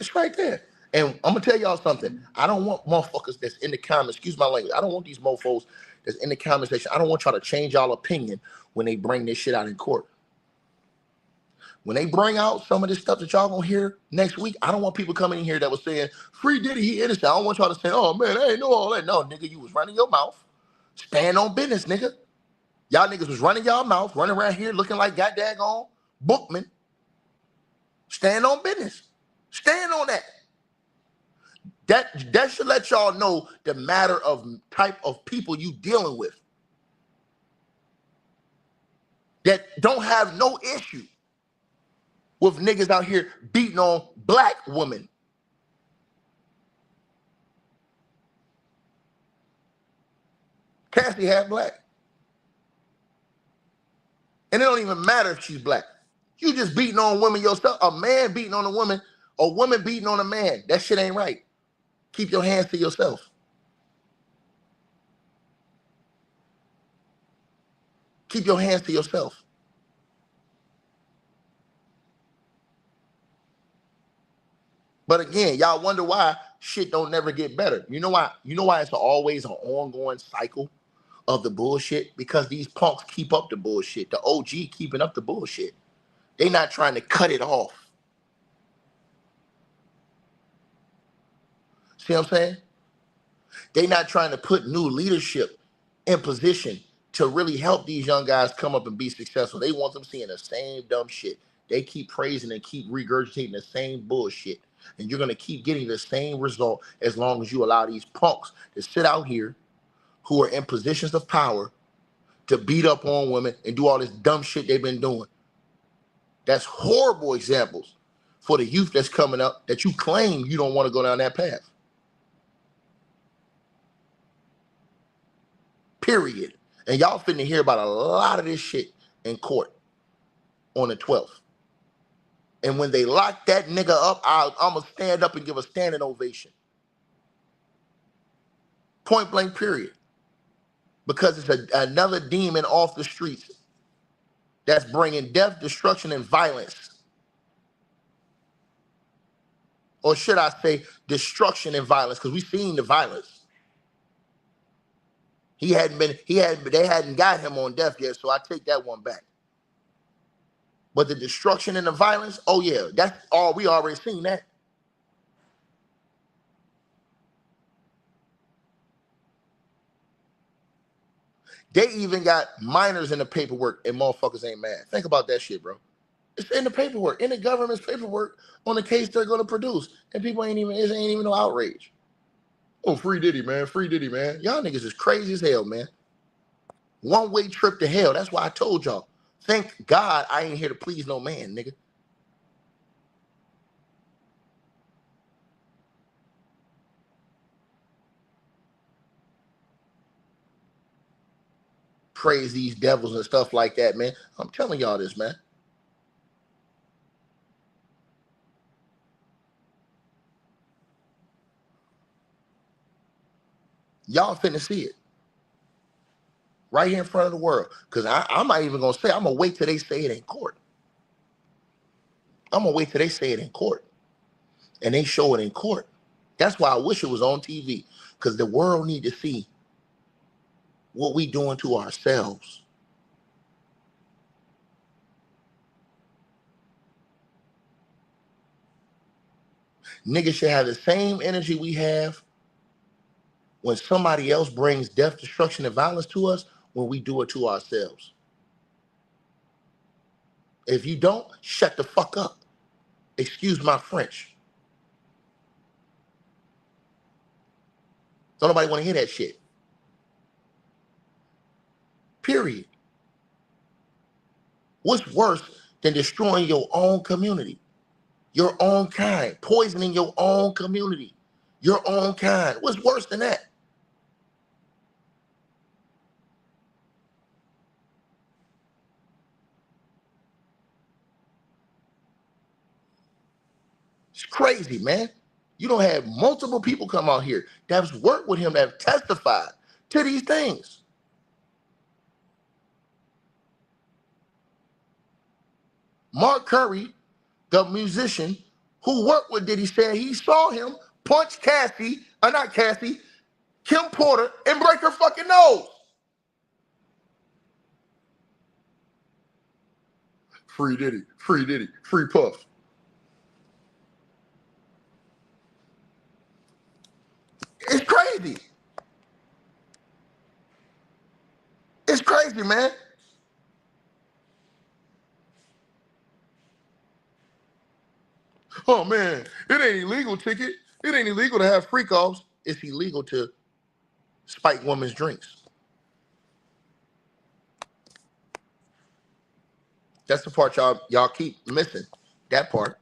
[SPEAKER 1] It's right there. And I'm gonna tell y'all something. I don't want motherfuckers that's in the comments, excuse my language. I don't want these mofos that's in the comment section. I don't want y'all to change y'all opinion when they bring this shit out in court. When they bring out some of this stuff that y'all gonna hear next week, I don't want people coming in here that was saying, free Diddy, he innocent. I don't want y'all to say, oh man, I ain't know all that. No, nigga, you was running your mouth. Stand on business, nigga. Y'all niggas was running y'all mouth, running around here looking like goddamn bookman. Stand on business. Stand on that. That should let y'all know the matter of type of people you dealing with. That don't have no issue with niggas out here beating on black women. Cassie half black. And it don't even matter if she's black. You just beating on women yourself. A man beating on a woman beating on a man. That shit ain't right. Keep your hands to yourself. Keep your hands to yourself. But again, y'all wonder why shit don't never get better. You know why? You know why it's always an ongoing cycle of the bullshit? Because these punks keep up the bullshit. The OG keeping up the bullshit. They not trying to cut it off. See what I'm saying? They not trying to put new leadership in position to really help these young guys come up and be successful. They want them seeing the same dumb shit. They keep praising and keep regurgitating the same bullshit. And you're going to keep getting the same result as long as you allow these punks to sit out here who are in positions of power to beat up on women and do all this dumb shit they've been doing. That's horrible examples for the youth that's coming up that you claim you don't want to go down that path. Period. And y'all finna hear about a lot of this shit in court on the 12th. And when they lock that nigga up, I'm going to stand up and give a standing ovation. Point blank, period. Because it's another demon off the streets that's bringing death, destruction, and violence. Or should I say destruction and violence? Because we've seen the violence. They hadn't got him on death yet, so I take that one back. But the destruction and the violence, oh yeah, that's all. We already seen that. They even got minors in the paperwork and motherfuckers ain't mad. Think about that shit, bro. It's in the paperwork, in the government's paperwork on the case they're going to produce. And people it ain't even no outrage. Oh, free Diddy, man. Free Diddy, man. Y'all niggas is crazy as hell, man. One-way trip to hell. That's why I told y'all. Thank God I ain't here to please no man, nigga. praise these devils and stuff like that, man. I'm telling y'all this, man. Y'all finna see it right here in front of the world. Because I'm not even gonna say. I'm gonna wait till they say it in court. I'm gonna wait till they say it in court, and they show it in court. That's why I wish it was on TV, because the world need to see what we doing to ourselves. Niggas should have the same energy we have when somebody else brings death, destruction, and violence to us when we do it to ourselves. If you don't, shut the fuck up. Excuse my French. Don't nobody want to hear that shit. Period. What's worse than destroying your own community? Your own kind. Poisoning your own community. Your own kind. What's worse than that? It's crazy, man. You don't have multiple people come out here that have worked with him, that have testified to these things. Mark Curry, the musician who worked with Diddy, said he saw him punch Kim Porter, and break her fucking nose. Free Diddy, free Puff. It's crazy. It's crazy, man. Oh, man, it ain't illegal, Ticket. It ain't illegal to have freak offs. It's illegal to spike women's drinks. That's the part y'all keep missing. That part.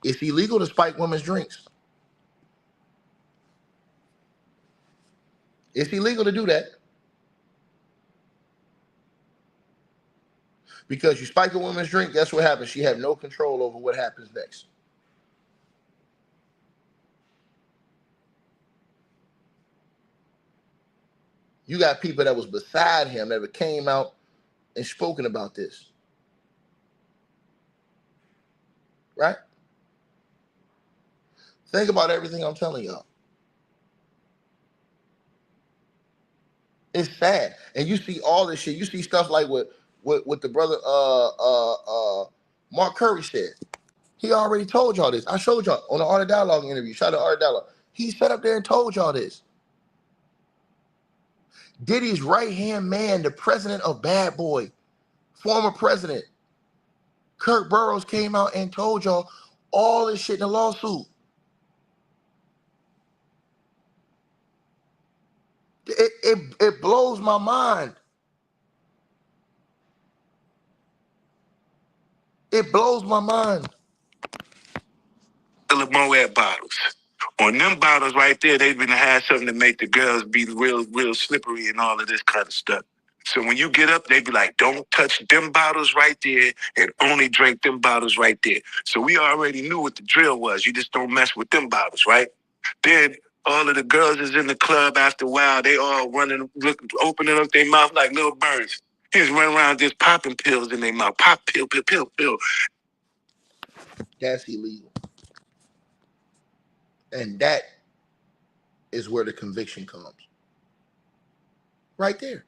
[SPEAKER 1] It's illegal to spike women's drinks. It's illegal to do that. Because you spike a woman's drink, guess what happens? She has no control over what happens next. You got people that was beside him that came out and spoken about this. Right? Think about everything I'm telling y'all. It's sad. And you see all this shit. You see stuff like what the brother Mark Curry said. He already told y'all this. I showed y'all on the Art of Dialogue interview. Shout out to Art of Dialogue. He sat up there and told y'all this. Diddy's right-hand man, the president of Bad Boy, former president, Kirk Burrows, came out and told y'all all this shit in the lawsuit. It blows my mind. It blows my mind.
[SPEAKER 5] The Moet bottles. On them bottles right there, they've been had something to make the girls be real slippery and all of this kind of stuff. So when you get up, they be like, don't touch them bottles right there and only drink them bottles right there. So we already knew what the drill was. You just don't mess with them bottles, right? Then all of the girls is in the club after a while. They all running, opening up their mouth like little birds. They just run around just popping pills in their mouth. Pop pill.
[SPEAKER 1] That's illegal. And that is where the conviction comes. Right there.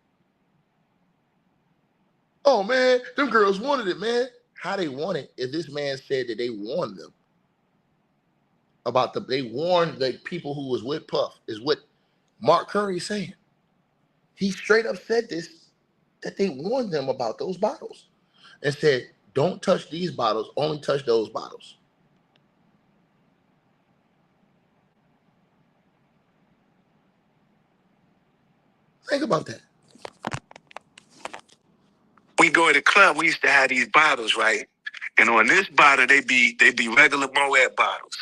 [SPEAKER 1] Oh, man, them girls wanted it, man. How they want it if this man said that they warned them about they warned the people who was with Puff, is what Mark Curry is saying. He straight up said this, that they warned them about those bottles and said, don't touch these bottles, only touch those bottles. Think about that.
[SPEAKER 5] We go to the club, we used to have these bottles, right? And on this bottle, they be regular Moet bottles.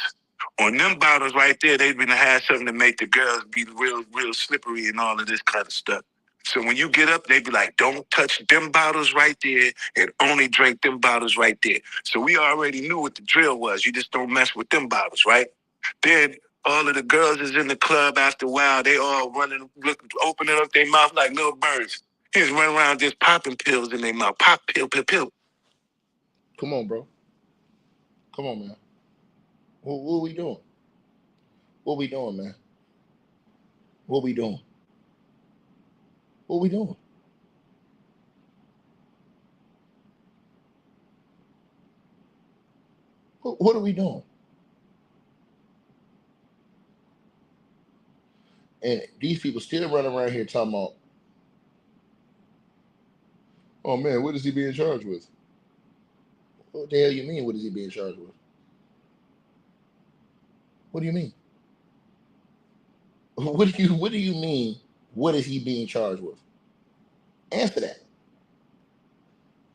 [SPEAKER 5] On them bottles right there, they've been had something to make the girls be real slippery and all of this kind of stuff. So when you get up, they be like, don't touch them bottles right there and only drink them bottles right there. So we already knew what the drill was. You just don't mess with them bottles, right? Then all of the girls is in the club after a while. They all running, opening up their mouth like little birds. He just run around just popping pills in their mouth. Pop, pill, pill, pill.
[SPEAKER 1] Come on, bro. Come on, man. What are we doing? What we doing, man? What we doing? What we doing? What are we doing? And these people still running around here talking about, oh man, what is he being charged with? What the hell you mean? What is he being charged with? What do you mean? What do you mean? What is he being charged with? Answer that.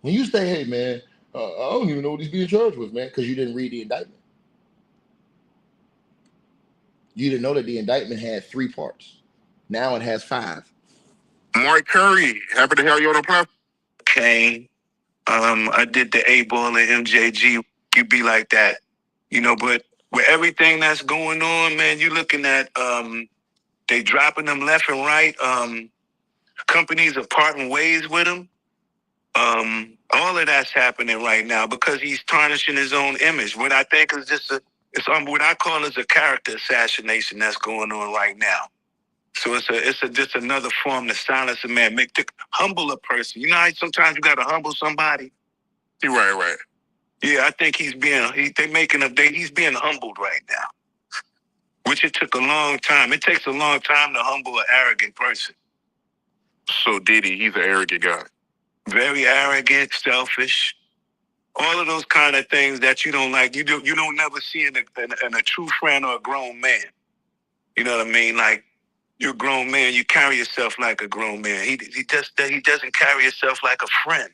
[SPEAKER 1] When you say, hey man, I don't even know what he's being charged with, man, because you didn't read the indictment. You didn't know that the indictment had 3 parts. Now it has 5.
[SPEAKER 5] Mark Curry, happy to have you on the platform. Kane, I did the A-ball and MJG. You be like that, but with everything that's going on, man, you looking at they dropping them left and right. Companies are parting ways with him. All of that's happening right now because he's tarnishing his own image. What I think is just what I call is a character assassination that's going on right now. So it's just another form to silence a man, humble a person. You know how sometimes you got to humble somebody. You're right. Yeah, I think he's being humbled right now, which it took a long time. It takes a long time to humble an arrogant person. So Diddy, he's an arrogant guy. Very arrogant, selfish. All of those kind of things that you don't like. You don't never see in a true friend or a grown man. You know what I mean? Like, you're a grown man. You carry yourself like a grown man. He doesn't carry himself like a friend.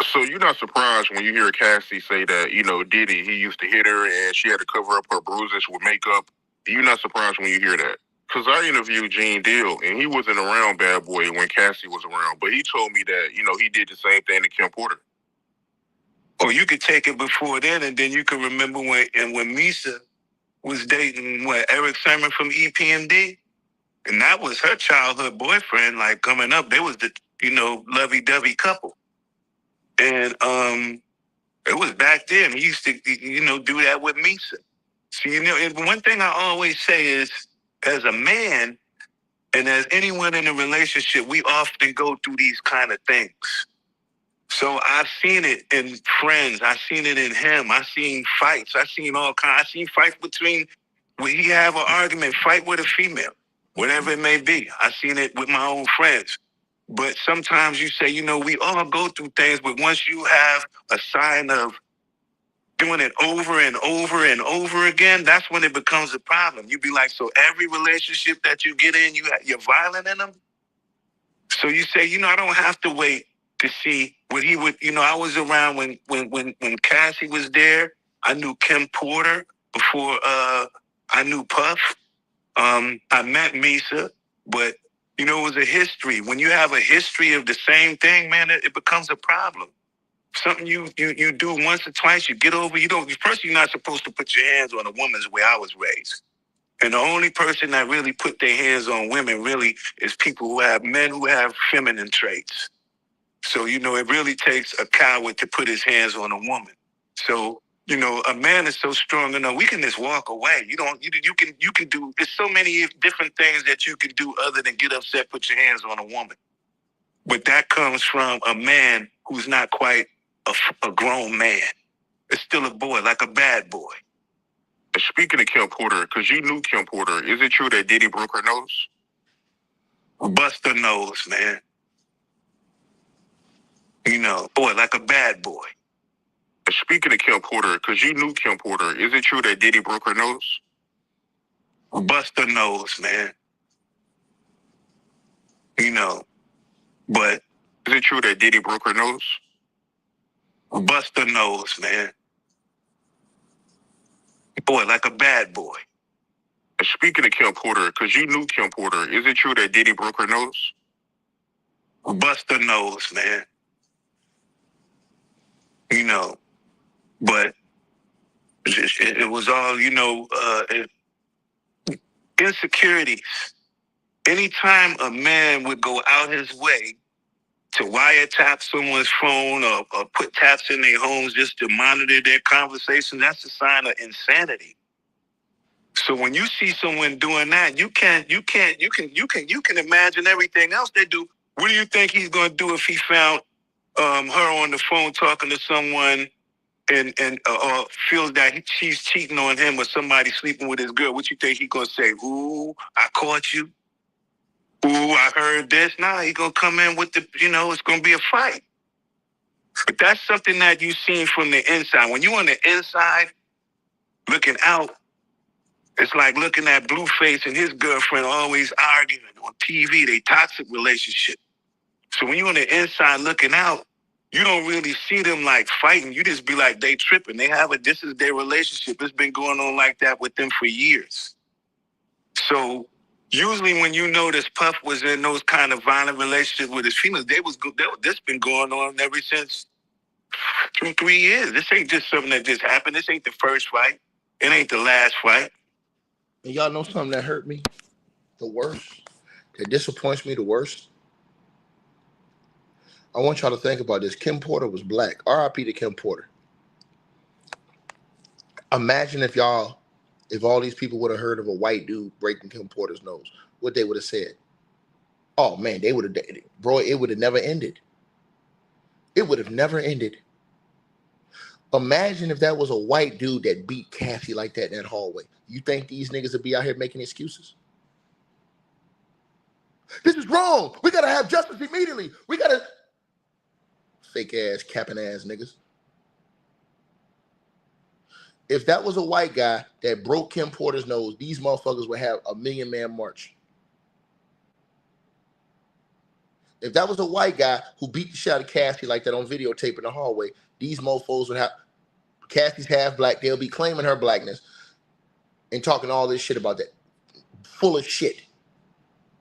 [SPEAKER 5] So you're not surprised when you hear Cassie say that, Diddy, he used to hit her and she had to cover up her bruises with makeup. You're not surprised when you hear that. Because I interviewed Gene Deal, and he wasn't around Bad Boy when Cassie was around. But he told me that, he did the same thing to Kim Porter. Or you could take it before then, and then you can remember when Misa was dating, Eric Sermon from EPMD? And that was her childhood boyfriend, like, coming up. They was the, lovey-dovey couple. And it was back then. He used to, do that with Misa. So, and one thing I always say is, as a man and as anyone in a relationship, we often go through these kind of things. So I've seen it in friends. I've seen it in him. I've seen fights. I've seen all kinds. I've seen fights when he have an argument, fight with a female, whatever it may be. I've seen it with my own friends. But sometimes you say, we all go through things, but once you have a sign of doing it over and over and over again, that's when it becomes a problem. You be like, so every relationship that you get in, you're violent in them? So you say, I don't have to wait to see what he would, I was around when Cassie was there. I knew Kim Porter before I knew Puff. I met Misa, but, it was a history. When you have a history of the same thing, man, it becomes a problem. Something you do once or twice, you get over. First, you're not supposed to put your hands on a woman the way I was raised. And the only person that really put their hands on women really is men who have feminine traits. So, it really takes a coward to put his hands on a woman. So, a man is so strong enough, we can just walk away. You can do, there's so many different things that you can do other than get upset, put your hands on a woman. But that comes from a man who's not quite a grown man. It's still a boy, like a bad boy. Speaking of Kim Porter, because you knew Kim Porter, is it true that Diddy broke her nose? Bust her nose, man. Boy, like a bad boy. Speaking of Kim Porter, because you knew Kim Porter, is it true that Diddy broke her nose? Bust her nose, man. But is it true that Diddy broke her nose? Bust her nose, man. Boy, like a bad boy. Speaking of Kim Porter, because you knew Kim Porter, is it true that Diddy broke her nose? Bust her nose, man. You know, but it was all, insecurities. Anytime a man would go out his way to wiretap someone's phone or put taps in their homes just to monitor their conversation, that's a sign of insanity. So when you see someone doing that, you can imagine everything else they do. What do you think he's going to do if he found her on the phone talking to someone and or feels that she's cheating on him or somebody sleeping with his girl? What you think he's going to say? Ooh, I caught you. Ooh, I heard this. Nah, he's going to come in with it's going to be a fight. But that's something that you've seen from the inside. When you're on the inside looking out, it's like looking at Blueface and his girlfriend always arguing on TV, they toxic relationship. So when you're on the inside looking out, you don't really see them like fighting. You just be like, they tripping. This is their relationship. It's been going on like that with them for years. So usually when you notice Puff was in those kind of violent relationships with his females, this been going on ever since 3 years. This ain't just something that just happened. This ain't the first fight. It ain't the last fight.
[SPEAKER 1] And y'all know something that hurt me the worst, that disappoints me the worst? I want y'all to think about this. Kim Porter was black. R.I.P. to Kim Porter. Imagine if all these people would have heard of a white dude breaking Kim Porter's nose, what they would have said. Oh man, they would have, bro, it would have never ended. It would have never ended. Imagine if that was a white dude that beat Cassie like that in that hallway. You think these niggas would be out here making excuses? This is wrong. We gotta have justice immediately. We gotta... Fake ass, capping ass niggas. If that was a white guy that broke Kim Porter's nose, these motherfuckers would have a 1,000,000-man march. If that was a white guy who beat the shit out of Cassie like that on videotape in the hallway, these mofos would have... Cassie's half black. They'll be claiming her blackness and talking all this shit about that. Full of shit.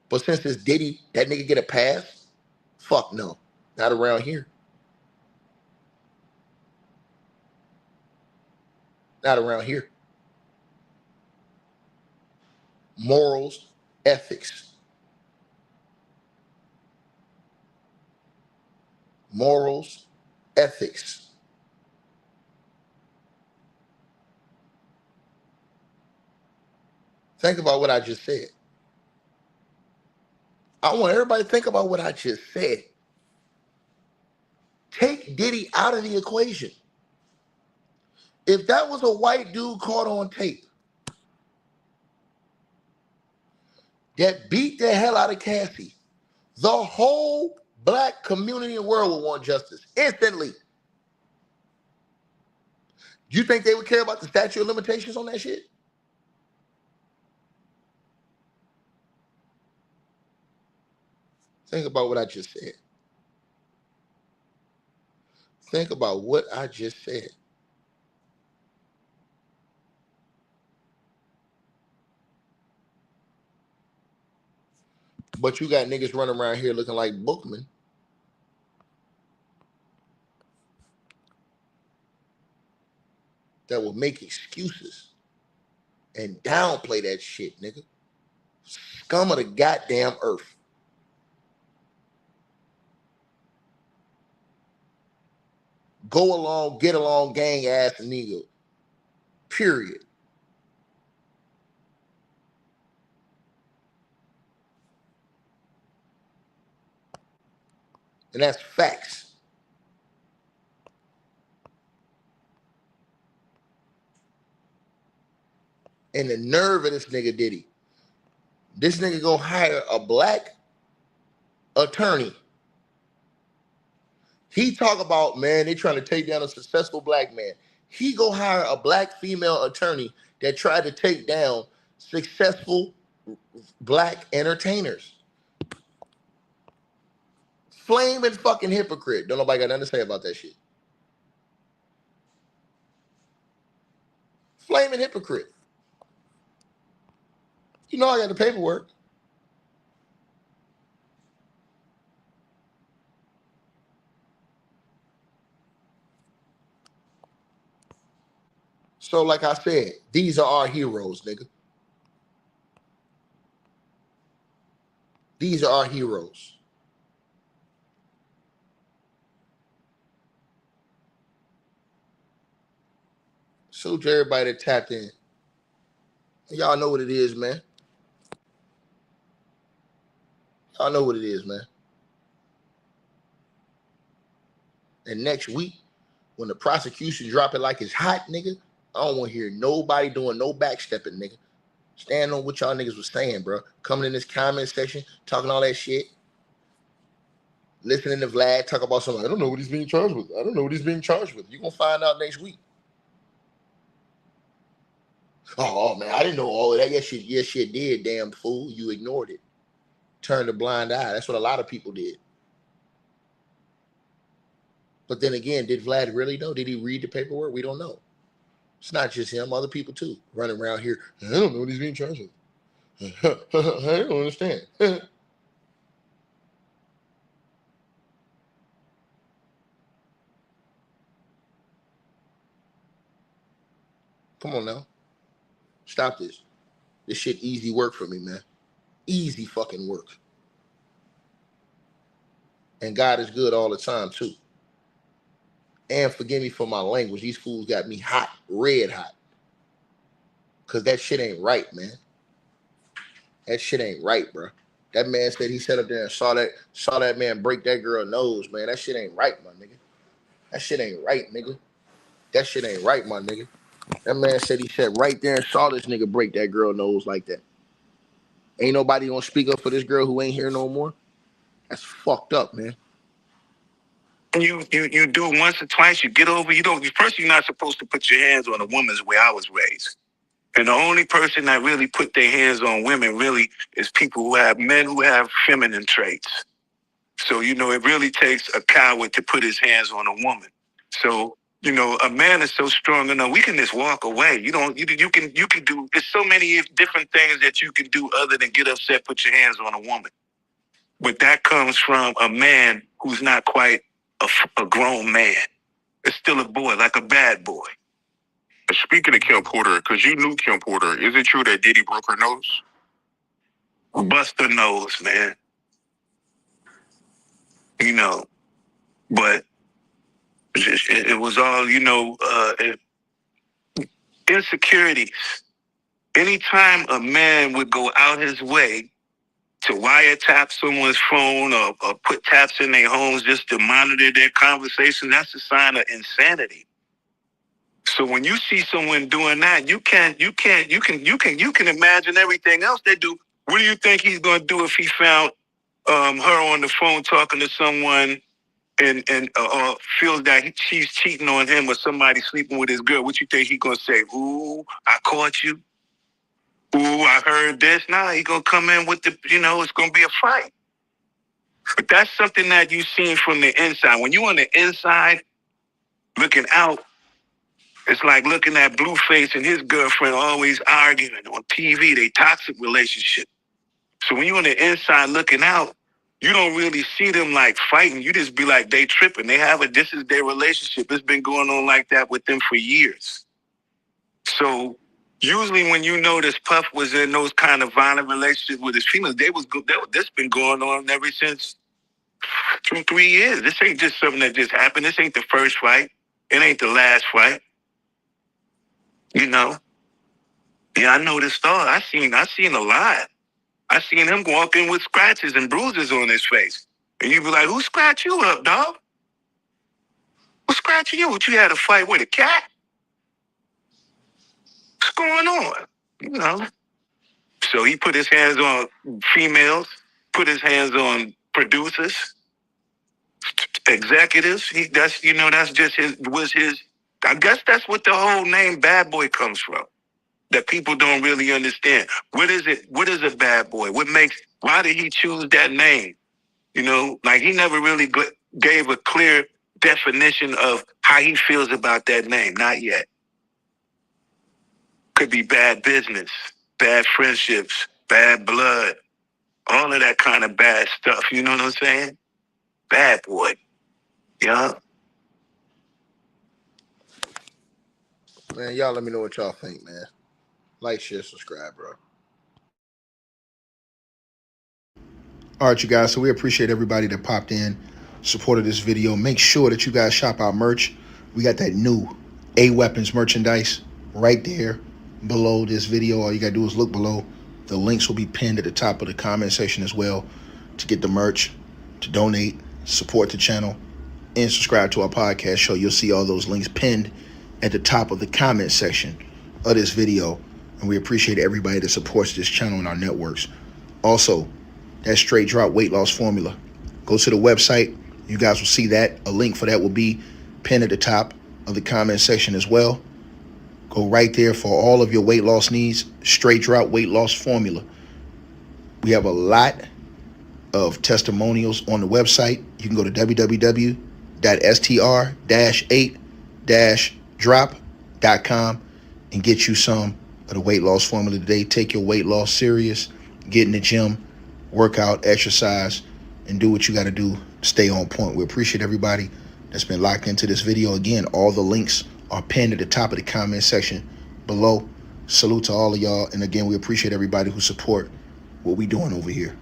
[SPEAKER 1] But since it's Diddy, that nigga get a pass? Fuck no. Not around here. Not around here. Morals, ethics. Morals, ethics. Think about what I just said. I want everybody to think about what I just said. Take Diddy out of the equation. If that was a white dude caught on tape that beat the hell out of Cassie, the whole black community and world would want justice instantly. Do you think they would care about the statute of limitations on that shit? Think about what I just said. Think about what I just said. But you got niggas running around here looking like Bookman. That will make excuses and downplay that shit, nigga. Scum of the goddamn earth. Go along, get along, gang ass nigga. Period. And that's facts. And the nerve of this nigga Diddy. This nigga gonna hire a black attorney. He talk about, man, they trying to take down a successful black man. He go hire a black female attorney that tried to take down successful black entertainers. Flaming fucking hypocrite. Don't nobody got nothing to say about that shit. Flaming hypocrite. You know I got the paperwork. So, like I said, these are our heroes, nigga. These are our heroes. Salute to everybody that tapped in. Y'all know what it is, man. Y'all know what it is, man. And next week, when the prosecution drop it like it's hot, nigga, I don't want to hear nobody doing no backstepping, nigga. Stand on what y'all niggas was saying, bro. Coming in this comment section, talking all that shit. Listening to Vlad talk about something. I don't know what he's being charged with. I don't know what he's being charged with. You're going to find out next week. Oh, man, I didn't know all of that. Yes, you did, damn fool. You ignored it. Turned a blind eye. That's what a lot of people did. But then again, did Vlad really know? Did he read the paperwork? We don't know. It's not just him. Other people, too, running around here. I don't know what he's being charged with. I don't understand. Come on now. Stop this. This shit easy work for me, man. Easy fucking work. And God is good all the time, too. And forgive me for my language. These fools got me hot, red hot. Because that shit ain't right, man. That shit ain't right, bro. That man said he sat up there and saw that man break that girl's nose, man. That shit ain't right, my nigga. That shit ain't right, nigga. That shit ain't right, my nigga. That man said he sat right there and saw this nigga break that girl's nose like that. Ain't nobody gonna speak up for this girl who ain't here no more? That's fucked up, man.
[SPEAKER 5] You do it once or twice, you get over. First, you're not supposed to put your hands on a woman's way I was raised. And the only person that really put their hands on women really is men who have feminine traits. So, it really takes a coward to put his hands on a woman. So, a man is so strong enough, we can just walk away. You can do, there's so many different things that you can do other than get upset, put your hands on a woman. But that comes from a man who's not quite a grown man. It's still a boy, like a bad boy. Speaking of Kim Porter, because you knew Kim Porter, is it true that Diddy broke her nose? Bust her nose, man. But it was all, insecurities. Anytime a man would go out his way to wiretap someone's phone or put taps in their homes just to monitor their conversation, that's a sign of insanity. So when you see someone doing that, you can imagine everything else they do. What do you think he's going to do if he found her on the phone talking to someone and feels that she's cheating on him or somebody sleeping with his girl? What you think he's going to say? Ooh, I caught you. Ooh, I heard this. Nah, he's going to come in with it's going to be a fight. But that's something that you've seen from the inside. When you're on the inside looking out, it's like looking at Blueface and his girlfriend always arguing on TV, they toxic relationship. So when you're on the inside looking out, you don't really see them like fighting. You just be like, they tripping. This is their relationship. It's been going on like that with them for years. So usually when you notice Puff was in those kind of violent relationships with his females, this been going on ever since 2-3 years. This ain't just something that just happened. This ain't the first fight. It ain't the last fight. Yeah, I noticed all. I seen a lot. I seen him walking with scratches and bruises on his face. And you be like, who scratched you up, dog? Who scratching you? What, you had a fight with a cat? What's going on? So he put his hands on females, put his hands on producers, executives. That's just his. I guess that's what the whole name Bad Boy comes from. That people don't really understand. What is it? What is a bad boy? Why did he choose that name? Like he never really gave a clear definition of how he feels about that name. Not yet. Could be bad business, bad friendships, bad blood, all of that kind of bad stuff. You know what I'm saying? Bad boy. Yeah.
[SPEAKER 1] Man, y'all let me know what y'all think, man. Like, share, subscribe, bro. All right, you guys. So we appreciate everybody that popped in, supported this video. Make sure that you guys shop our merch. We got that new A-Weapons merchandise right there below this video. All you got to do is look below. The links will be pinned at the top of the comment section as well to get the merch, to donate, support the channel, and subscribe to our podcast show. You'll see all those links pinned at the top of the comment section of this video. And we appreciate everybody that supports this channel and our networks. Also, that straight drop weight loss formula. Go to the website. You guys will see that. A link for that will be pinned at the top of the comment section as well. Go right there for all of your weight loss needs. Straight drop weight loss formula. We have a lot of testimonials on the website. You can go to www.str-8-drop.com and get you some of the weight loss formula today. Take your weight loss serious. Get in the gym, work out, exercise, and do what you got to do to stay on point. We appreciate everybody that's been locked into this video. Again, all the links are pinned at the top of the comment section below. Salute to all of y'all. And again, we appreciate everybody who support what we doing over here.